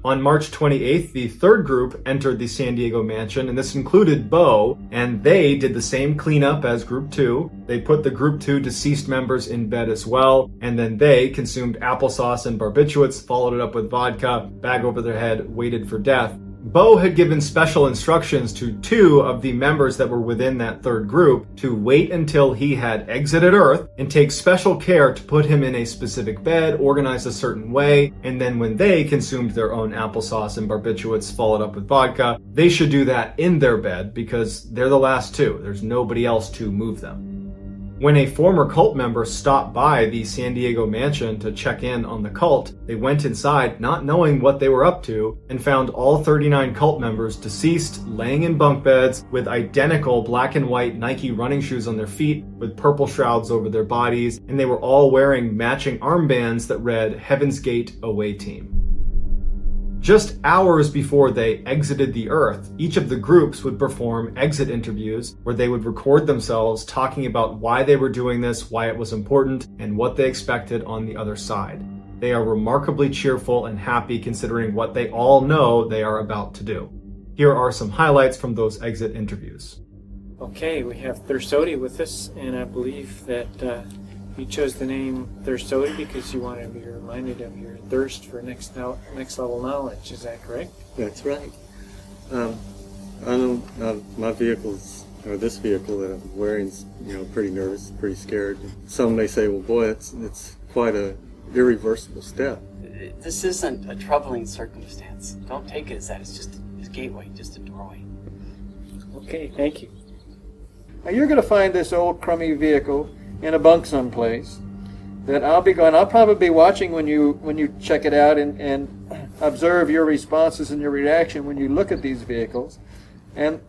On March 28th, the 3rd group entered the San Diego mansion, and this included Bo, and they did the same cleanup as Group 2. They put the Group 2 deceased members in bed as well, and then they consumed applesauce and barbiturates, followed it up with vodka, bag over their head, waited for death. Bo had given special instructions to 2 of the members that were within that 3rd group to wait until he had exited Earth and take special care to put him in a specific bed, organized a certain way, and then when they consumed their own applesauce and barbiturates followed up with vodka, they should do that in their bed because they're the last 2. There's nobody else to move them. When a former cult member stopped by the San Diego mansion to check in on the cult, they went inside not knowing what they were up to and found all 39 cult members deceased, laying in bunk beds with identical black and white Nike running shoes on their feet with purple shrouds over their bodies, and they were all wearing matching armbands that read Heaven's Gate Away Team. Just hours before they exited the Earth, each of the groups would perform exit interviews where they would record themselves talking about why they were doing this, why it was important, and what they expected on the other side. They are remarkably cheerful and happy considering what they all know they are about to do. Here are some highlights from those exit interviews. Okay, we have Thursody with us, and I believe that you chose the name Thursody because you wanted to be reminded of your thirst for next level knowledge. Is that correct? That's right. I know my vehicle's, or this vehicle that I'm wearing is, pretty nervous, pretty scared. Some may say, well, boy, it's quite a irreversible step. This isn't a troubling circumstance. Don't take it as that. It's just a gateway, just a doorway. Okay, thank you. Now you're going to find this old crummy vehicle in a bunk someplace that I'll probably be watching when you check it out and observe your responses and your reaction when you look at these vehicles. And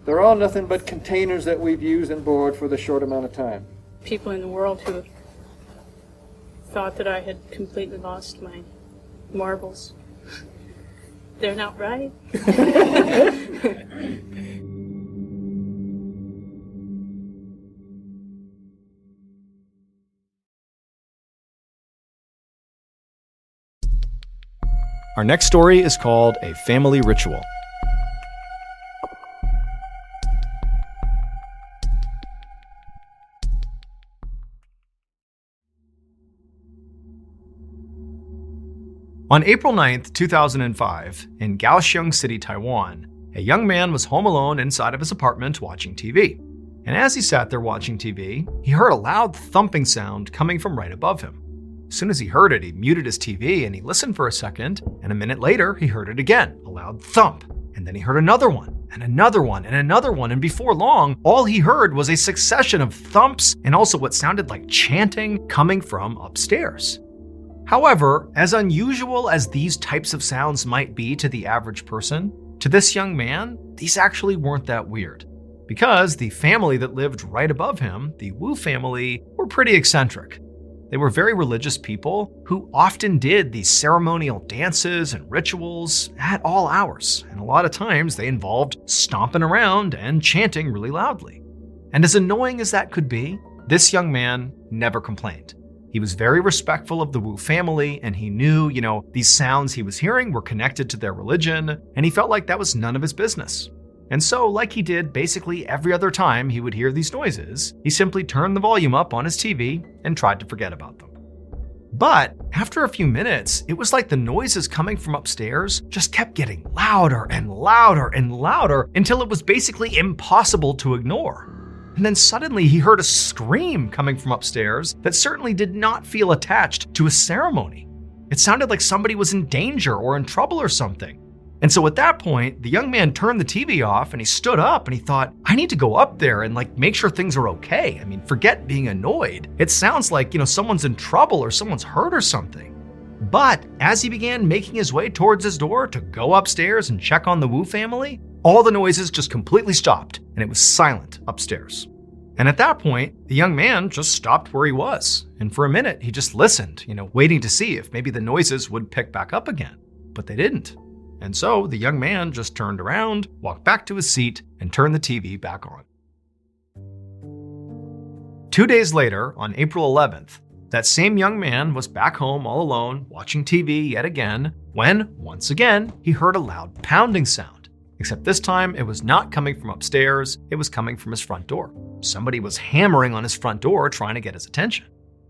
they're all nothing but containers that we've used and bored for the short amount of time. People in the world who thought that I had completely lost my marbles. They're not right. Our next story is called A Family Ritual. On April 9th, 2005, in Kaohsiung City, Taiwan, a young man was home alone inside of his apartment watching TV. And as he sat there watching TV, he heard a loud thumping sound coming from right above him. As soon as he heard it, he muted his TV and he listened for a second, and a minute later, he heard it again, a loud thump. And then he heard another one, and another one, and another one, and before long, all he heard was a succession of thumps and also what sounded like chanting coming from upstairs. However, as unusual as these types of sounds might be to the average person, to this young man, these actually weren't that weird. Because the family that lived right above him, the Wu family, were pretty eccentric. They were very religious people who often did these ceremonial dances and rituals at all hours, and a lot of times they involved stomping around and chanting really loudly. And as annoying as that could be, this young man never complained. He was very respectful of the Wu family, and he knew, these sounds he was hearing were connected to their religion, and he felt like that was none of his business. And so, like he did basically every other time he would hear these noises, he simply turned the volume up on his TV and tried to forget about them. But after a few minutes, it was like the noises coming from upstairs just kept getting louder and louder and louder until it was basically impossible to ignore. And then suddenly he heard a scream coming from upstairs that certainly did not feel attached to a ceremony. It sounded like somebody was in danger or in trouble or something. And so at that point, the young man turned the TV off and he stood up and he thought, I need to go up there and make sure things are okay. I mean, forget being annoyed. It sounds like, someone's in trouble or someone's hurt or something. But as he began making his way towards his door to go upstairs and check on the Wu family, all the noises just completely stopped and it was silent upstairs. And at that point, the young man just stopped where he was. And for a minute, he just listened, waiting to see if maybe the noises would pick back up again. But they didn't. And so the young man just turned around, walked back to his seat, and turned the TV back on. 2 days later, on April 11th, that same young man was back home all alone, watching TV yet again, when, once again, he heard a loud pounding sound. Except this time, it was not coming from upstairs, it was coming from his front door. Somebody was hammering on his front door trying to get his attention.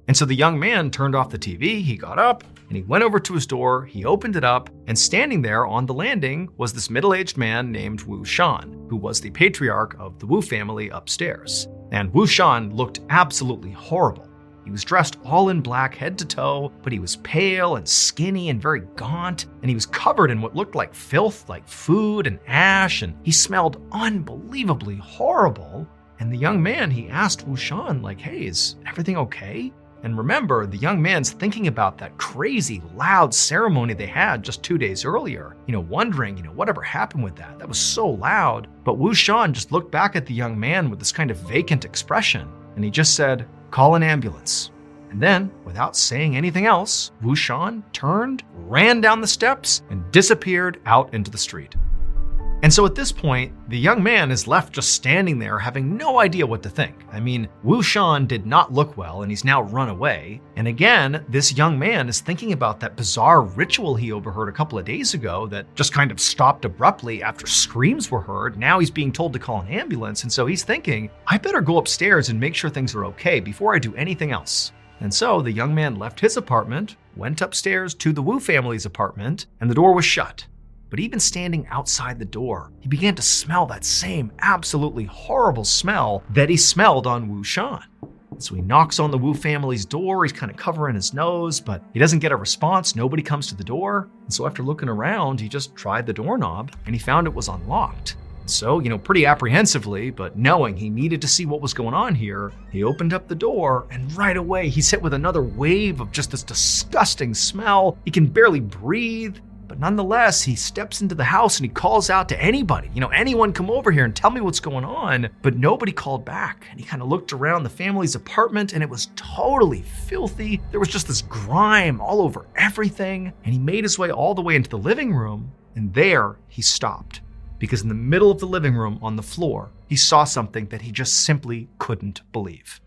And so the young man turned off the TV, he got up, and he went over to his door, he opened it up, and standing there on the landing was this middle-aged man named Wu Shan, who was the patriarch of the Wu family upstairs. And Wu Shan looked absolutely horrible. He was dressed all in black head to toe, but he was pale and skinny and very gaunt, and he was covered in what looked like filth, like food and ash, and he smelled unbelievably horrible. And the young man, he asked Wu Shan, hey, is everything okay? And remember, the young man's thinking about that crazy, loud ceremony they had just 2 days earlier, wondering, whatever happened with that. That was so loud. But Wu Shan just looked back at the young man with this kind of vacant expression, and he just said, call an ambulance. And then, without saying anything else, Wu Shan turned, ran down the steps, and disappeared out into the street. And so at this point, the young man is left just standing there having no idea what to think. I mean, Wu Shan did not look well and he's now run away. And again, this young man is thinking about that bizarre ritual he overheard a couple of days ago that just kind of stopped abruptly after screams were heard. Now he's being told to call an ambulance. And so he's thinking, I better go upstairs and make sure things are okay before I do anything else. And so the young man left his apartment, went upstairs to the Wu family's apartment, and the door was shut. But even standing outside the door, he began to smell that same absolutely horrible smell that he smelled on Wu Shan. So he knocks on the Wu family's door, he's kind of covering his nose, but he doesn't get a response, nobody comes to the door. And so after looking around, he just tried the doorknob and he found it was unlocked. So, pretty apprehensively, but knowing he needed to see what was going on here, he opened up the door and right away he's hit with another wave of just this disgusting smell. He can barely breathe. But nonetheless, he steps into the house and he calls out to anybody, anyone come over here and tell me what's going on. But nobody called back. And he kind of looked around the family's apartment and it was totally filthy. There was just this grime all over everything. And he made his way all the way into the living room. And there he stopped. Because in the middle of the living room on the floor, he saw something that he just simply couldn't believe.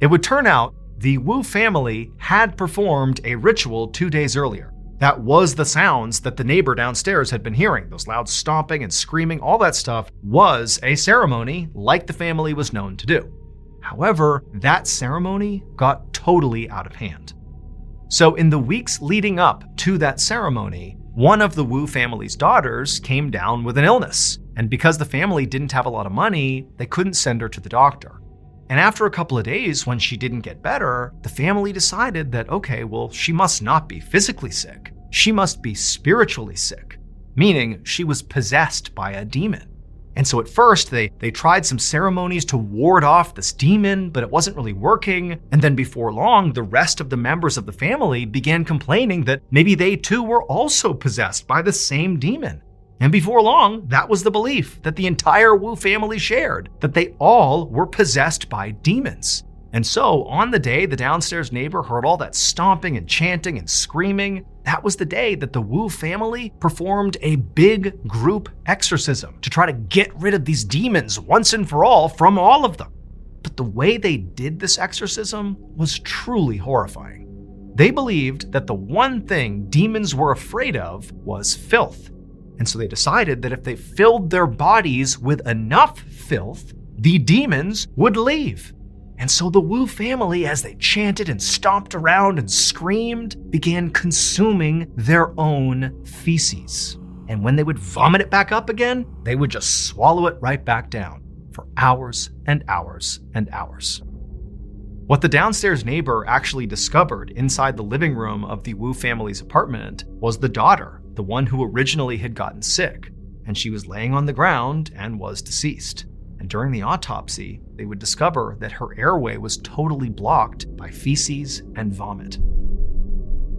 It would turn out the Wu family had performed a ritual 2 days earlier. That was the sounds that the neighbor downstairs had been hearing. Those loud stomping and screaming, all that stuff was a ceremony like the family was known to do. However, that ceremony got totally out of hand. So in the weeks leading up to that ceremony, one of the Wu family's daughters came down with an illness. And because the family didn't have a lot of money, they couldn't send her to the doctor. And after a couple of days, when she didn't get better, the family decided that, okay, well, she must not be physically sick. She must be spiritually sick, meaning she was possessed by a demon. And so at first, they tried some ceremonies to ward off this demon, but it wasn't really working. And then before long, the rest of the members of the family began complaining that maybe they too were also possessed by the same demon. And before long, that was the belief that the entire Wu family shared, that they all were possessed by demons. And so on the day the downstairs neighbor heard all that stomping and chanting and screaming, that was the day that the Wu family performed a big group exorcism to try to get rid of these demons once and for all from all of them. But the way they did this exorcism was truly horrifying. They believed that the one thing demons were afraid of was filth. And so they decided that if they filled their bodies with enough filth, the demons would leave. And so the Wu family, as they chanted and stomped around and screamed, began consuming their own feces. And when they would vomit it back up again, they would just swallow it right back down for hours and hours and hours. What the downstairs neighbor actually discovered inside the living room of the Wu family's apartment was the daughter, the one who originally had gotten sick, and she was laying on the ground and was deceased. And during the autopsy, they would discover that her airway was totally blocked by feces and vomit.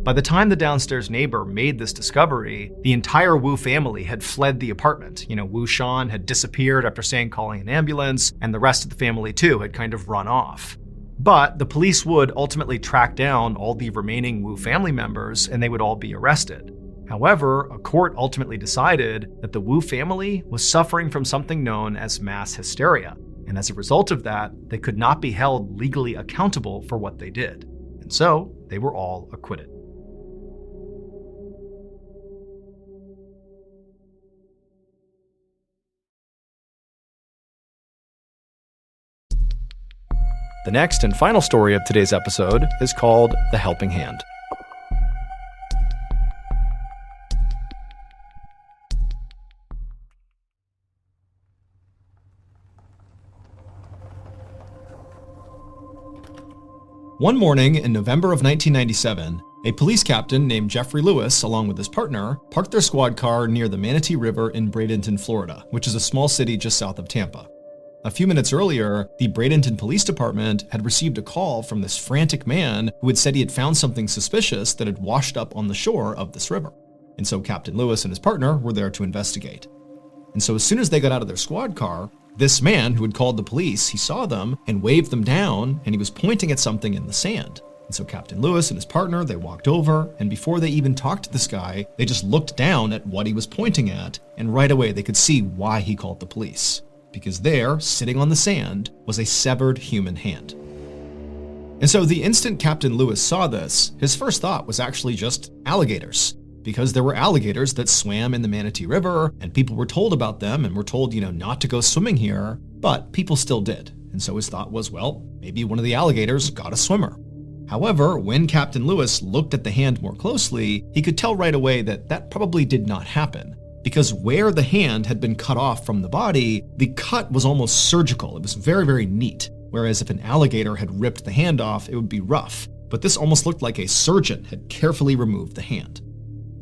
By the time the downstairs neighbor made this discovery, the entire Wu family had fled the apartment. Wu Shan had disappeared after saying calling an ambulance, and the rest of the family too had kind of run off. But the police would ultimately track down all the remaining Wu family members, and they would all be arrested. However, a court ultimately decided that the Wu family was suffering from something known as mass hysteria, and as a result of that, they could not be held legally accountable for what they did. And so, they were all acquitted. The next and final story of today's episode is called The Helping Hand. One morning in November of 1997, a police captain named Jeffrey Lewis, along with his partner, parked their squad car near the Manatee River in Bradenton, Florida, which is a small city just south of Tampa. A few minutes earlier, the Bradenton Police Department had received a call from this frantic man who had said he had found something suspicious that had washed up on the shore of this river. And so Captain Lewis and his partner were there to investigate. And so as soon as they got out of their squad car, this man who had called the police, he saw them and waved them down, and he was pointing at something in the sand. And so Captain Lewis and his partner, they walked over, and before they even talked to this guy, they just looked down at what he was pointing at, and right away they could see why he called the police. Because there, sitting on the sand, was a severed human hand. And so the instant Captain Lewis saw this, his first thought was actually just alligators. Because there were alligators that swam in the Manatee River, and people were told about them and were told, not to go swimming here, but people still did. And so his thought was, well, maybe one of the alligators got a swimmer. However, when Captain Lewis looked at the hand more closely, he could tell right away that that probably did not happen. Because where the hand had been cut off from the body, the cut was almost surgical. It was very, very neat. Whereas if an alligator had ripped the hand off, it would be rough. But this almost looked like a surgeon had carefully removed the hand.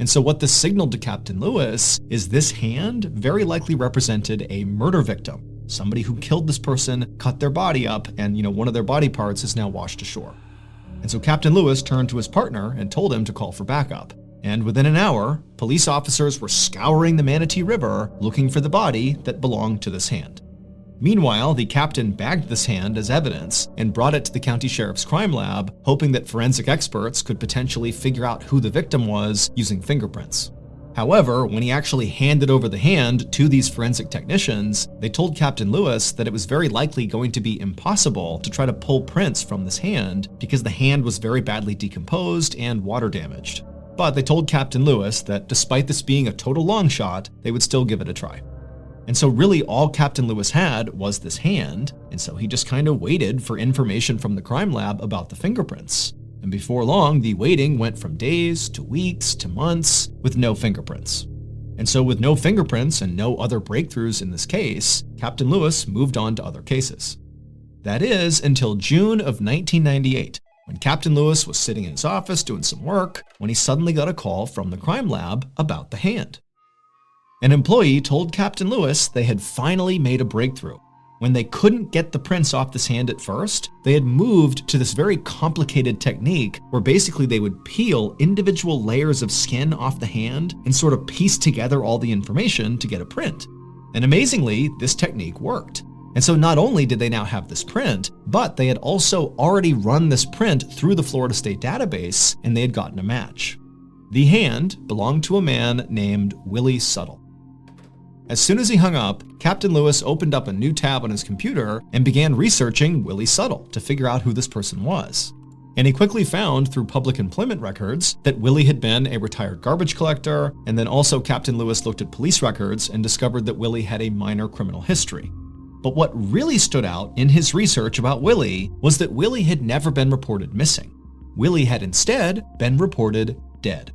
And so what this signaled to Captain Lewis is this hand very likely represented a murder victim. Somebody who killed this person, cut their body up, and one of their body parts is now washed ashore. And so Captain Lewis turned to his partner and told him to call for backup. And within an hour, police officers were scouring the Manatee River looking for the body that belonged to this hand. Meanwhile, the captain bagged this hand as evidence and brought it to the county sheriff's crime lab, hoping that forensic experts could potentially figure out who the victim was using fingerprints. However, when he actually handed over the hand to these forensic technicians, they told Captain Lewis that it was very likely going to be impossible to try to pull prints from this hand because the hand was very badly decomposed and water damaged. But they told Captain Lewis that despite this being a total long shot, they would still give it a try. And so really all Captain Lewis had was this hand, and so he just kind of waited for information from the crime lab about the fingerprints. And before long, the waiting went from days to weeks to months with no fingerprints. And so with no fingerprints and no other breakthroughs in this case, Captain Lewis moved on to other cases. That is until June of 1998. When Captain Lewis was sitting in his office doing some work, when he suddenly got a call from the crime lab about the hand. An employee told Captain Lewis they had finally made a breakthrough. When they couldn't get the prints off this hand at first, they had moved to this very complicated technique where basically they would peel individual layers of skin off the hand and sort of piece together all the information to get a print. And amazingly, this technique worked. And so not only did they now have this print, but they had also already run this print through the Florida State database, and they had gotten a match. The hand belonged to a man named Willie Suttle. As soon as he hung up, Captain Lewis opened up a new tab on his computer and began researching Willie Suttle to figure out who this person was. And he quickly found through public employment records that Willie had been a retired garbage collector, and then also Captain Lewis looked at police records and discovered that Willie had a minor criminal history. But what really stood out in his research about Willie was that Willie had never been reported missing. Willie had instead been reported dead.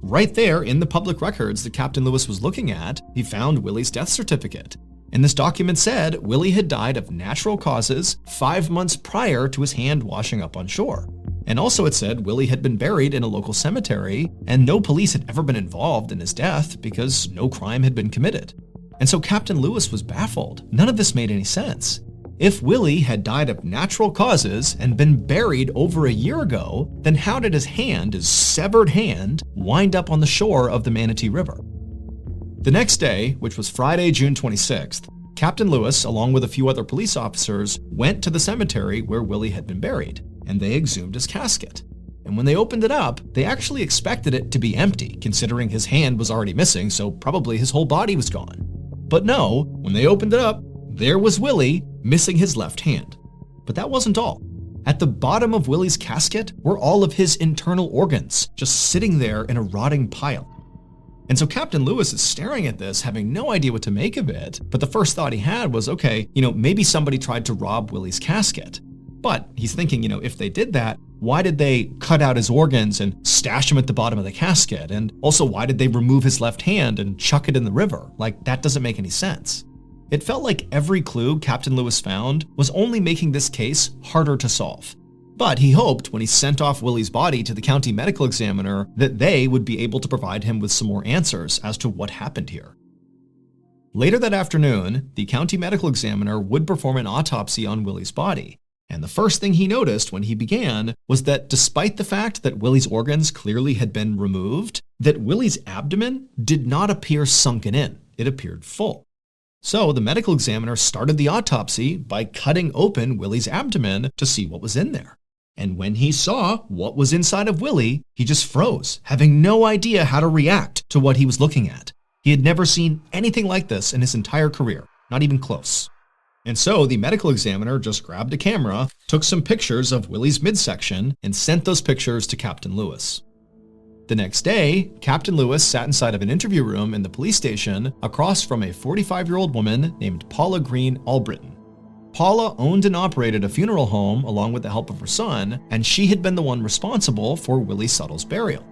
Right there in the public records that Captain Lewis was looking at, he found Willie's death certificate. And this document said Willie had died of natural causes 5 months prior to his hand washing up on shore. And also it said Willie had been buried in a local cemetery, and no police had ever been involved in his death because no crime had been committed. And so Captain Lewis was baffled. None of this made any sense. If Willie had died of natural causes and been buried over a year ago, then how did his severed hand, wind up on the shore of the Manatee River? The next day, which was Friday, June 26th, Captain Lewis, along with a few other police officers, went to the cemetery where Willie had been buried, and they exhumed his casket. And when they opened it up, they actually expected it to be empty, considering his hand was already missing, so probably his whole body was gone. But no, when they opened it up, there was Willie, missing his left hand. But that wasn't all. At the bottom of Willie's casket were all of his internal organs, just sitting there in a rotting pile. And so Captain Lewis is staring at this, having no idea what to make of it, but the first thought he had was, okay, maybe somebody tried to rob Willie's casket. But he's thinking, if they did that, why did they cut out his organs and stash them at the bottom of the casket? And also, why did they remove his left hand and chuck it in the river? That doesn't make any sense. It felt like every clue Captain Lewis found was only making this case harder to solve. But he hoped when he sent off Willie's body to the county medical examiner that they would be able to provide him with some more answers as to what happened here. Later that afternoon, the county medical examiner would perform an autopsy on Willie's body. And the first thing he noticed when he began was that despite the fact that Willie's organs clearly had been removed, that Willie's abdomen did not appear sunken in. It appeared full. So the medical examiner started the autopsy by cutting open Willie's abdomen to see what was in there. And when he saw what was inside of Willie, he just froze, having no idea how to react to what he was looking at. He had never seen anything like this in his entire career, not even close. And so the medical examiner just grabbed a camera, took some pictures of Willie's midsection, and sent those pictures to Captain Lewis. The next day, Captain Lewis sat inside of an interview room in the police station across from a 45-year-old woman named Paula Green Albritton. Paula owned and operated a funeral home along with the help of her son, and she had been the one responsible for Willie Suttle's burial.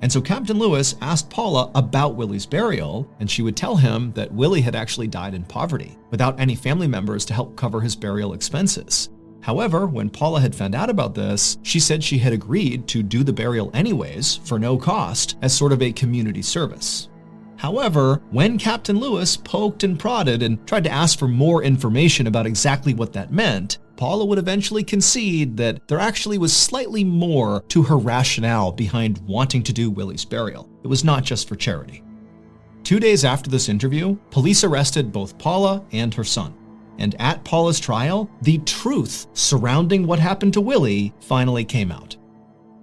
And so Captain Lewis asked Paula about Willie's burial, and she would tell him that Willie had actually died in poverty, without any family members to help cover his burial expenses. However, when Paula had found out about this, she said she had agreed to do the burial anyways, for no cost, as sort of a community service. However, when Captain Lewis poked and prodded and tried to ask for more information about exactly what that meant, Paula would eventually concede that there actually was slightly more to her rationale behind wanting to do Willie's burial. It was not just for charity. 2 days after this interview, police arrested both Paula and her son. And at Paula's trial, the truth surrounding what happened to Willie finally came out.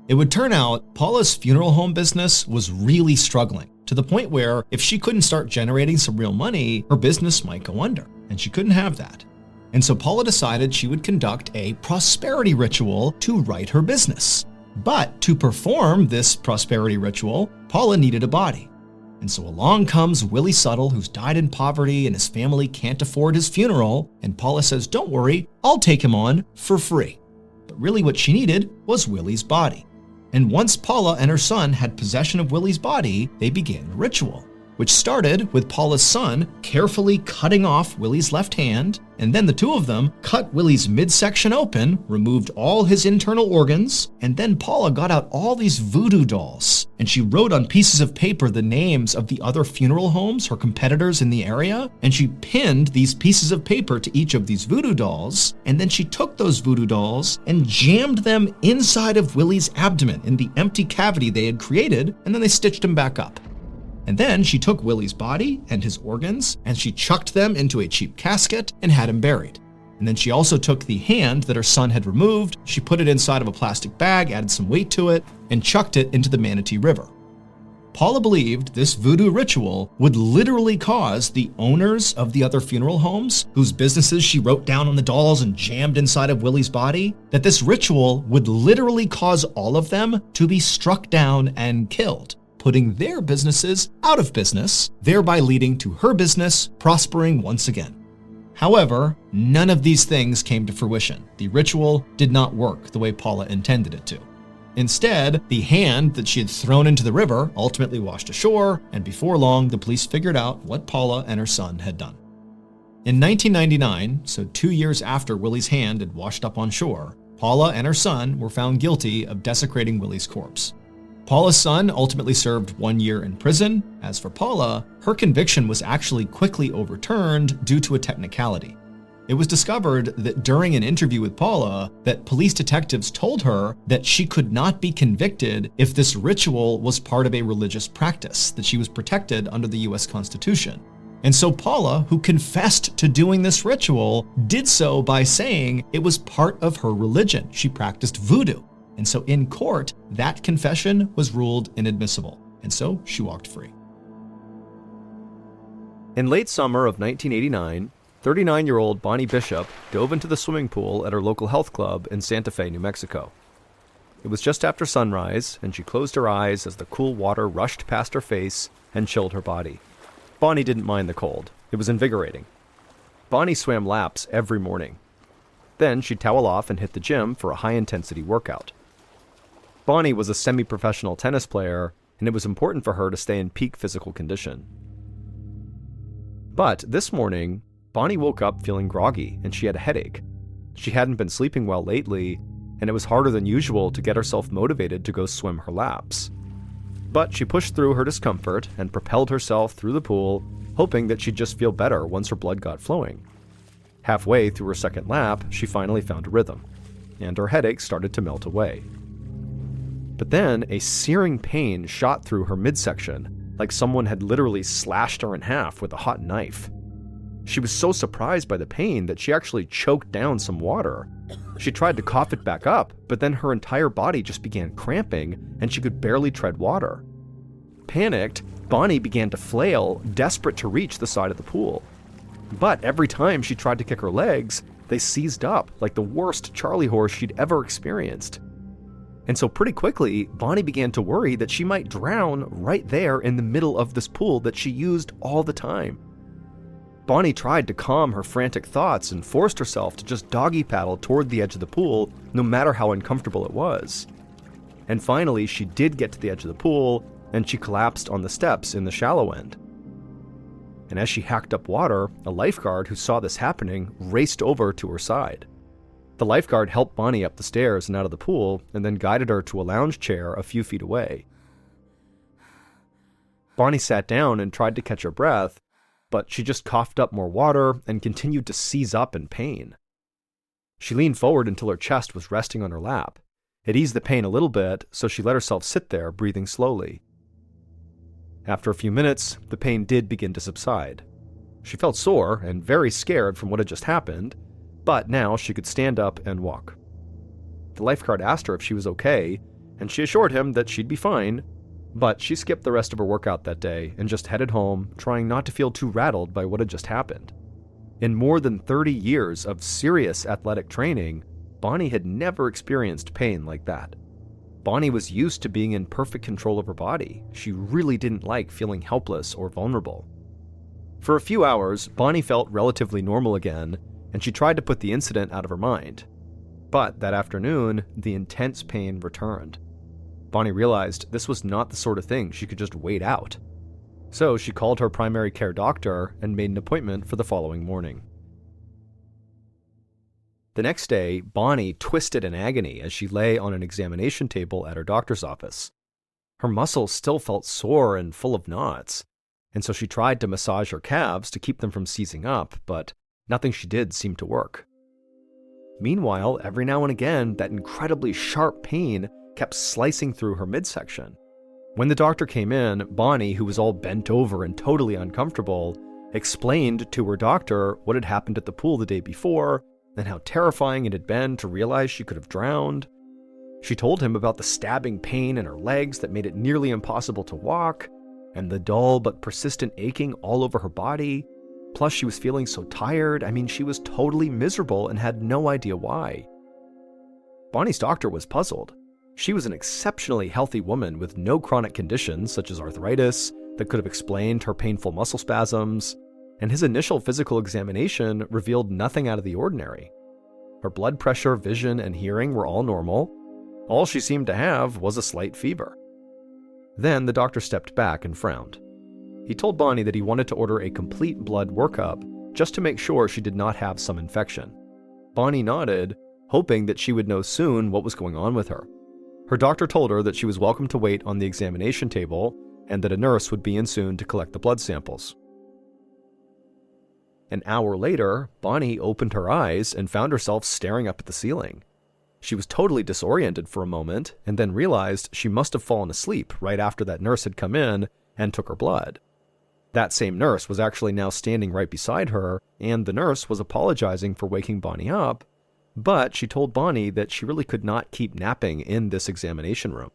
It would turn out Paula's funeral home business was really struggling, to the point where if she couldn't start generating some real money, her business might go under, and she couldn't have that. And so Paula decided she would conduct a prosperity ritual to right her business. But to perform this prosperity ritual, Paula needed a body. And so along comes Willie Suttle, who's died in poverty and his family can't afford his funeral, and Paula says, "Don't worry, I'll take him on for free." But really what she needed was Willie's body. And once Paula and her son had possession of Willie's body, they began the ritual, which started with Paula's son carefully cutting off Willie's left hand, and then the two of them cut Willie's midsection open, removed all his internal organs, and then Paula got out all these voodoo dolls, and she wrote on pieces of paper the names of the other funeral homes, her competitors in the area, and she pinned these pieces of paper to each of these voodoo dolls, and then she took those voodoo dolls and jammed them inside of Willie's abdomen in the empty cavity they had created, and then they stitched him back up. And then she took Willie's body and his organs and she chucked them into a cheap casket and had him buried. And then she also took the hand that her son had removed, she put it inside of a plastic bag, added some weight to it, and chucked it into the Manatee River. Paula believed this voodoo ritual would literally cause the owners of the other funeral homes, whose businesses she wrote down on the dolls and jammed inside of Willie's body, that this ritual would literally cause all of them to be struck down and killed, putting their businesses out of business, thereby leading to her business prospering once again. However, none of these things came to fruition. The ritual did not work the way Paula intended it to. Instead, the hand that she had thrown into the river ultimately washed ashore, and before long, the police figured out what Paula and her son had done. In 1999, so 2 years after Willie's hand had washed up on shore, Paula and her son were found guilty of desecrating Willie's corpse. Paula's son ultimately served 1 year in prison. As for Paula, her conviction was actually quickly overturned due to a technicality. It was discovered that during an interview with Paula, that police detectives told her that she could not be convicted if this ritual was part of a religious practice, that she was protected under the US Constitution. And so Paula, who confessed to doing this ritual, did so by saying it was part of her religion. She practiced voodoo. And so in court, that confession was ruled inadmissible. And so she walked free. In late summer of 1989, 39-year-old Bonnie Bishop dove into the swimming pool at her local health club in Santa Fe, New Mexico. It was just after sunrise, and she closed her eyes as the cool water rushed past her face and chilled her body. Bonnie didn't mind the cold. It was invigorating. Bonnie swam laps every morning. Then she'd towel off and hit the gym for a high-intensity workout. Bonnie was a semi-professional tennis player, and it was important for her to stay in peak physical condition. But this morning, Bonnie woke up feeling groggy, and she had a headache. She hadn't been sleeping well lately, and it was harder than usual to get herself motivated to go swim her laps. But she pushed through her discomfort and propelled herself through the pool, hoping that she'd just feel better once her blood got flowing. Halfway through her second lap, she finally found a rhythm, and her headache started to melt away. But then a searing pain shot through her midsection, like someone had literally slashed her in half with a hot knife. She was so surprised by the pain that she actually choked down some water. She tried to cough it back up, but then her entire body just began cramping, and she could barely tread water. Panicked, Bonnie began to flail, desperate to reach the side of the pool. But every time she tried to kick her legs, they seized up like the worst Charlie horse she'd ever experienced. And so pretty quickly, Bonnie began to worry that she might drown right there in the middle of this pool that she used all the time. Bonnie tried to calm her frantic thoughts and forced herself to just doggy paddle toward the edge of the pool, no matter how uncomfortable it was. And finally, she did get to the edge of the pool, and she collapsed on the steps in the shallow end. And as she hacked up water, a lifeguard who saw this happening raced over to her side. The lifeguard helped Bonnie up the stairs and out of the pool, and then guided her to a lounge chair a few feet away. Bonnie sat down and tried to catch her breath, but she just coughed up more water and continued to seize up in pain. She leaned forward until her chest was resting on her lap. It eased the pain a little bit, so she let herself sit there, breathing slowly. After a few minutes, the pain did begin to subside. She felt sore and very scared from what had just happened, but now she could stand up and walk. The lifeguard asked her if she was okay, and she assured him that she'd be fine, but she skipped the rest of her workout that day and just headed home, trying not to feel too rattled by what had just happened. In more than 30 years of serious athletic training, Bonnie had never experienced pain like that. Bonnie was used to being in perfect control of her body. She really didn't like feeling helpless or vulnerable. For a few hours, Bonnie felt relatively normal again, and she tried to put the incident out of her mind. But that afternoon, the intense pain returned. Bonnie realized this was not the sort of thing she could just wait out. So she called her primary care doctor and made an appointment for the following morning. The next day, Bonnie twisted in agony as she lay on an examination table at her doctor's office. Her muscles still felt sore and full of knots, and so she tried to massage her calves to keep them from seizing up, but nothing she did seemed to work. Meanwhile, every now and again, that incredibly sharp pain kept slicing through her midsection. When the doctor came in, Bonnie, who was all bent over and totally uncomfortable, explained to her doctor what had happened at the pool the day before and how terrifying it had been to realize she could have drowned. She told him about the stabbing pain in her legs that made it nearly impossible to walk, and the dull but persistent aching all over her body. Plus, she was feeling so tired. I mean, she was totally miserable and had no idea why. Bonnie's doctor was puzzled. She was an exceptionally healthy woman with no chronic conditions such as arthritis that could have explained her painful muscle spasms, and his initial physical examination revealed nothing out of the ordinary. Her blood pressure, vision, and hearing were all normal. All she seemed to have was a slight fever. Then the doctor stepped back and frowned. He told Bonnie that he wanted to order a complete blood workup just to make sure she did not have some infection. Bonnie nodded, hoping that she would know soon what was going on with her. Her doctor told her that she was welcome to wait on the examination table and that a nurse would be in soon to collect the blood samples. An hour later, Bonnie opened her eyes and found herself staring up at the ceiling. She was totally disoriented for a moment and then realized she must have fallen asleep right after that nurse had come in and took her blood. That same nurse was actually now standing right beside her, and the nurse was apologizing for waking Bonnie up, but she told Bonnie that she really could not keep napping in this examination room.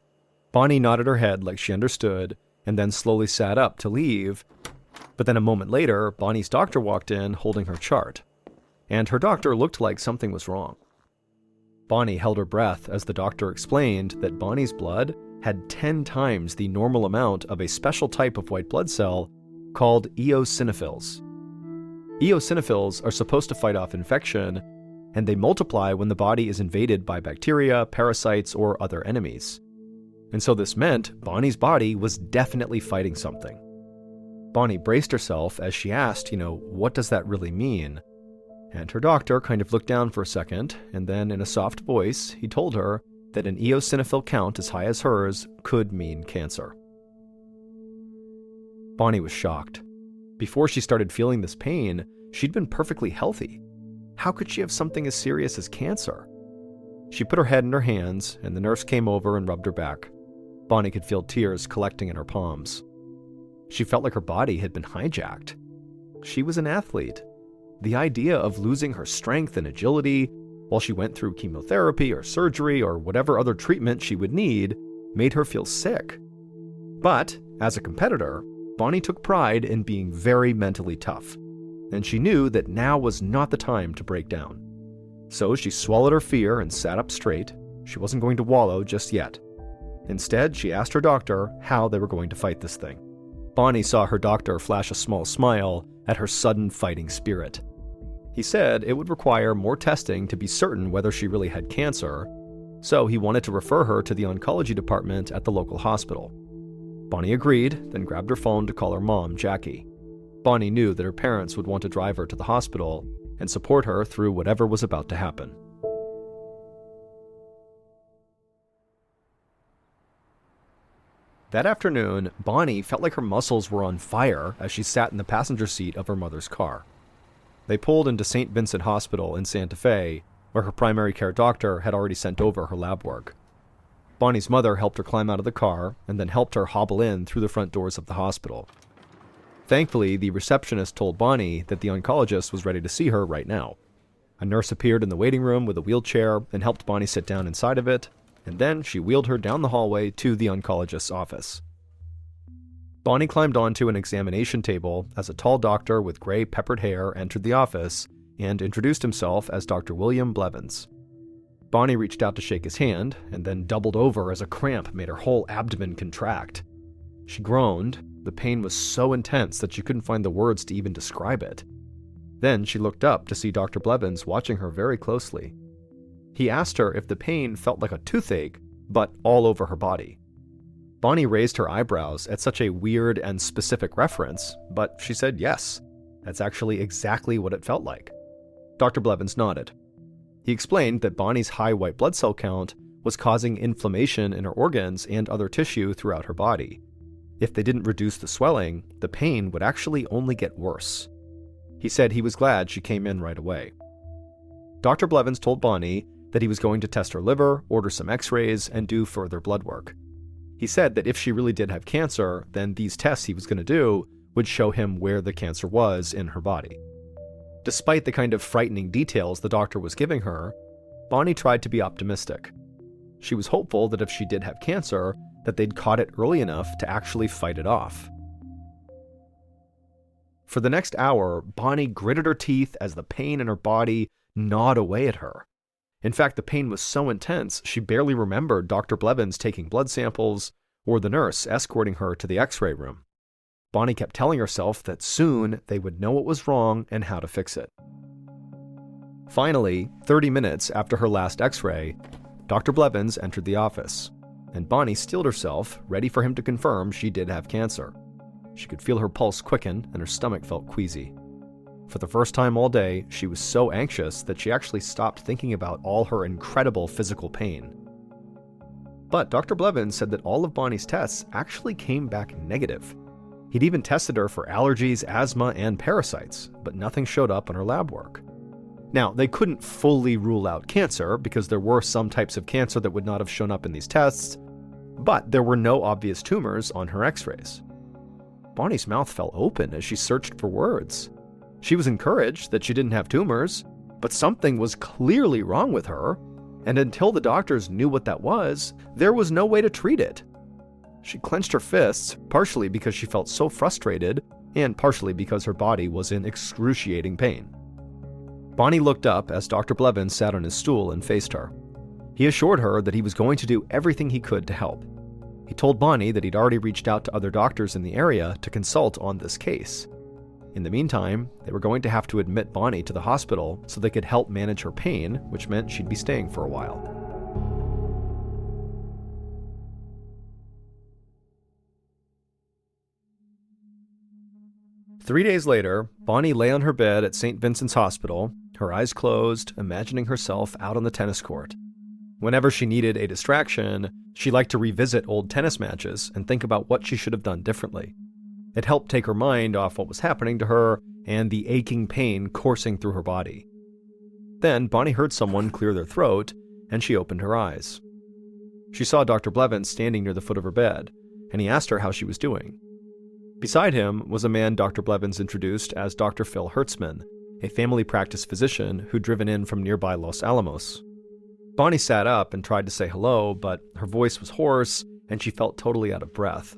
Bonnie nodded her head like she understood and then slowly sat up to leave. But then a moment later, Bonnie's doctor walked in holding her chart, and her doctor looked like something was wrong. Bonnie held her breath as the doctor explained that Bonnie's blood had 10 times the normal amount of a special type of white blood cell called eosinophils. Eosinophils are supposed to fight off infection, and they multiply when the body is invaded by bacteria, parasites, or other enemies. And so this meant Bonnie's body was definitely fighting something. Bonnie braced herself as she asked, what does that really mean? And her doctor kind of looked down for a second, and then in a soft voice, he told her that an eosinophil count as high as hers could mean cancer. Bonnie was shocked. Before she started feeling this pain, she'd been perfectly healthy. How could she have something as serious as cancer? She put her head in her hands, and the nurse came over and rubbed her back. Bonnie could feel tears collecting in her palms. She felt like her body had been hijacked. She was an athlete. The idea of losing her strength and agility while she went through chemotherapy or surgery or whatever other treatment she would need made her feel sick. But, as a competitor, Bonnie took pride in being very mentally tough, and she knew that now was not the time to break down. So she swallowed her fear and sat up straight. She wasn't going to wallow just yet. Instead, she asked her doctor how they were going to fight this thing. Bonnie saw her doctor flash a small smile at her sudden fighting spirit. He said it would require more testing to be certain whether she really had cancer, so he wanted to refer her to the oncology department at the local hospital. Bonnie agreed, then grabbed her phone to call her mom, Jackie. Bonnie knew that her parents would want to drive her to the hospital and support her through whatever was about to happen. That afternoon, Bonnie felt like her muscles were on fire as she sat in the passenger seat of her mother's car. They pulled into St. Vincent Hospital in Santa Fe, where her primary care doctor had already sent over her lab work. Bonnie's mother helped her climb out of the car and then helped her hobble in through the front doors of the hospital. Thankfully, the receptionist told Bonnie that the oncologist was ready to see her right now. A nurse appeared in the waiting room with a wheelchair and helped Bonnie sit down inside of it, and then she wheeled her down the hallway to the oncologist's office. Bonnie climbed onto an examination table as a tall doctor with gray peppered hair entered the office and introduced himself as Dr. William Blevins. Bonnie reached out to shake his hand and then doubled over as a cramp made her whole abdomen contract. She groaned. The pain was so intense that she couldn't find the words to even describe it. Then she looked up to see Dr. Blevins watching her very closely. He asked her if the pain felt like a toothache, but all over her body. Bonnie raised her eyebrows at such a weird and specific reference, but she said yes. That's actually exactly what it felt like. Dr. Blevins nodded. He explained that Bonnie's high white blood cell count was causing inflammation in her organs and other tissue throughout her body. If they didn't reduce the swelling, the pain would actually only get worse. He said he was glad she came in right away. Dr. Blevins told Bonnie that he was going to test her liver, order some x-rays, and do further blood work. He said that if she really did have cancer, then these tests he was going to do would show him where the cancer was in her body. Despite the kind of frightening details the doctor was giving her, Bonnie tried to be optimistic. She was hopeful that if she did have cancer, that they'd caught it early enough to actually fight it off. For the next hour, Bonnie gritted her teeth as the pain in her body gnawed away at her. In fact, the pain was so intense, she barely remembered Dr. Blevins taking blood samples or the nurse escorting her to the x-ray room. Bonnie kept telling herself that soon they would know what was wrong and how to fix it. Finally, 30 minutes after her last x-ray, Dr. Blevins entered the office, and Bonnie steeled herself, ready for him to confirm she did have cancer. She could feel her pulse quicken and her stomach felt queasy. For the first time all day, she was so anxious that she actually stopped thinking about all her incredible physical pain. But Dr. Blevins said that all of Bonnie's tests actually came back negative. He'd even tested her for allergies, asthma, and parasites, but nothing showed up on her lab work. Now, they couldn't fully rule out cancer because there were some types of cancer that would not have shown up in these tests, but there were no obvious tumors on her x-rays. Bonnie's mouth fell open as she searched for words. She was encouraged that she didn't have tumors, but something was clearly wrong with her, and until the doctors knew what that was, there was no way to treat it. She clenched her fists, partially because she felt so frustrated, and partially because her body was in excruciating pain. Bonnie looked up as Dr. Blevins sat on his stool and faced her. He assured her that he was going to do everything he could to help. He told Bonnie that he'd already reached out to other doctors in the area to consult on this case. In the meantime, they were going to have to admit Bonnie to the hospital so they could help manage her pain, which meant she'd be staying for a while. Three days later, Bonnie lay on her bed at St. Vincent's Hospital, her eyes closed, imagining herself out on the tennis court. Whenever she needed a distraction, she liked to revisit old tennis matches and think about what she should have done differently. It helped take her mind off what was happening to her and the aching pain coursing through her body. Then Bonnie heard someone clear their throat, and she opened her eyes. She saw Dr. Blevins standing near the foot of her bed, and he asked her how she was doing. Beside him was a man Dr. Blevins introduced as Dr. Phil Hertzman, a family practice physician who'd driven in from nearby Los Alamos. Bonnie sat up and tried to say hello, but her voice was hoarse and she felt totally out of breath.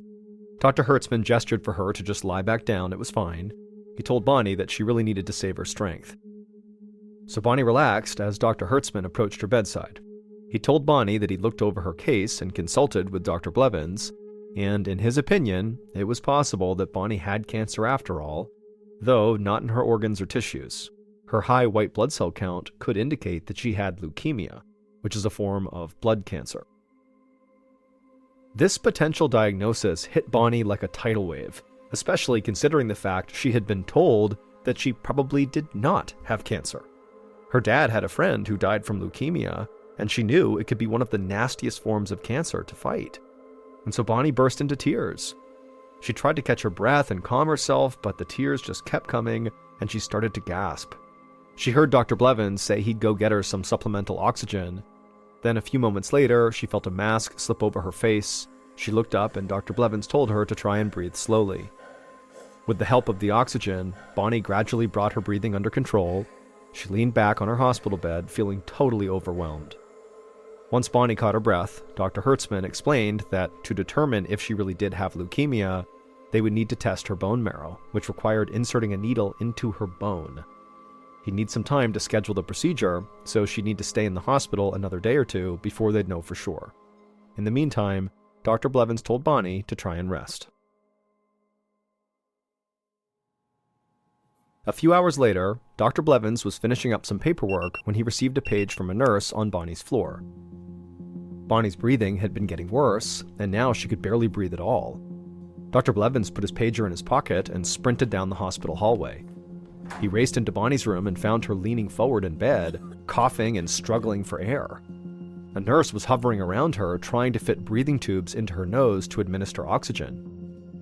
Dr. Hertzman gestured for her to just lie back down, it was fine. He told Bonnie that she really needed to save her strength. So Bonnie relaxed as Dr. Hertzman approached her bedside. He told Bonnie that he'd looked over her case and consulted with Dr. Blevins, and in his opinion, it was possible that Bonnie had cancer after all, though not in her organs or tissues. Her high white blood cell count could indicate that she had leukemia, which is a form of blood cancer. This potential diagnosis hit Bonnie like a tidal wave, especially considering the fact she had been told that she probably did not have cancer. Her dad had a friend who died from leukemia, and she knew it could be one of the nastiest forms of cancer to fight. And so Bonnie burst into tears. She tried to catch her breath and calm herself, but the tears just kept coming, and she started to gasp. She heard Dr. Blevins say he'd go get her some supplemental oxygen. Then a few moments later, she felt a mask slip over her face. She looked up and Dr. Blevins told her to try and breathe slowly. With the help of the oxygen, Bonnie gradually brought her breathing under control. She leaned back on her hospital bed, feeling totally overwhelmed. Once Bonnie caught her breath, Dr. Hertzman explained that to determine if she really did have leukemia, they would need to test her bone marrow, which required inserting a needle into her bone. He'd need some time to schedule the procedure, so she'd need to stay in the hospital another day or two before they'd know for sure. In the meantime, Dr. Blevins told Bonnie to try and rest. A few hours later, Dr. Blevins was finishing up some paperwork when he received a page from a nurse on Bonnie's floor. Bonnie's breathing had been getting worse, and now she could barely breathe at all. Dr. Blevins put his pager in his pocket and sprinted down the hospital hallway. He raced into Bonnie's room and found her leaning forward in bed, coughing and struggling for air. A nurse was hovering around her, trying to fit breathing tubes into her nose to administer oxygen.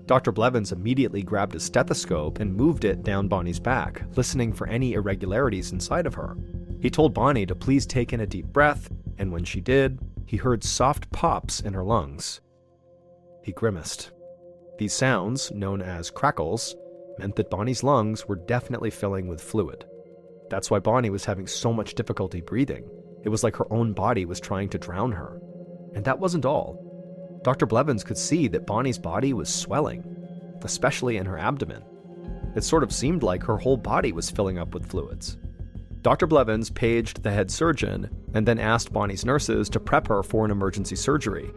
Dr. Blevins immediately grabbed a stethoscope and moved it down Bonnie's back, listening for any irregularities inside of her. He told Bonnie to please take in a deep breath, and when she did, he heard soft pops in her lungs. He grimaced. These sounds, known as crackles, meant that Bonnie's lungs were definitely filling with fluid. That's why Bonnie was having so much difficulty breathing. It was like her own body was trying to drown her. And that wasn't all. Dr. Blevins could see that Bonnie's body was swelling, especially in her abdomen. It sort of seemed like her whole body was filling up with fluids. Dr. Blevins paged the head surgeon and then asked Bonnie's nurses to prep her for an emergency surgery.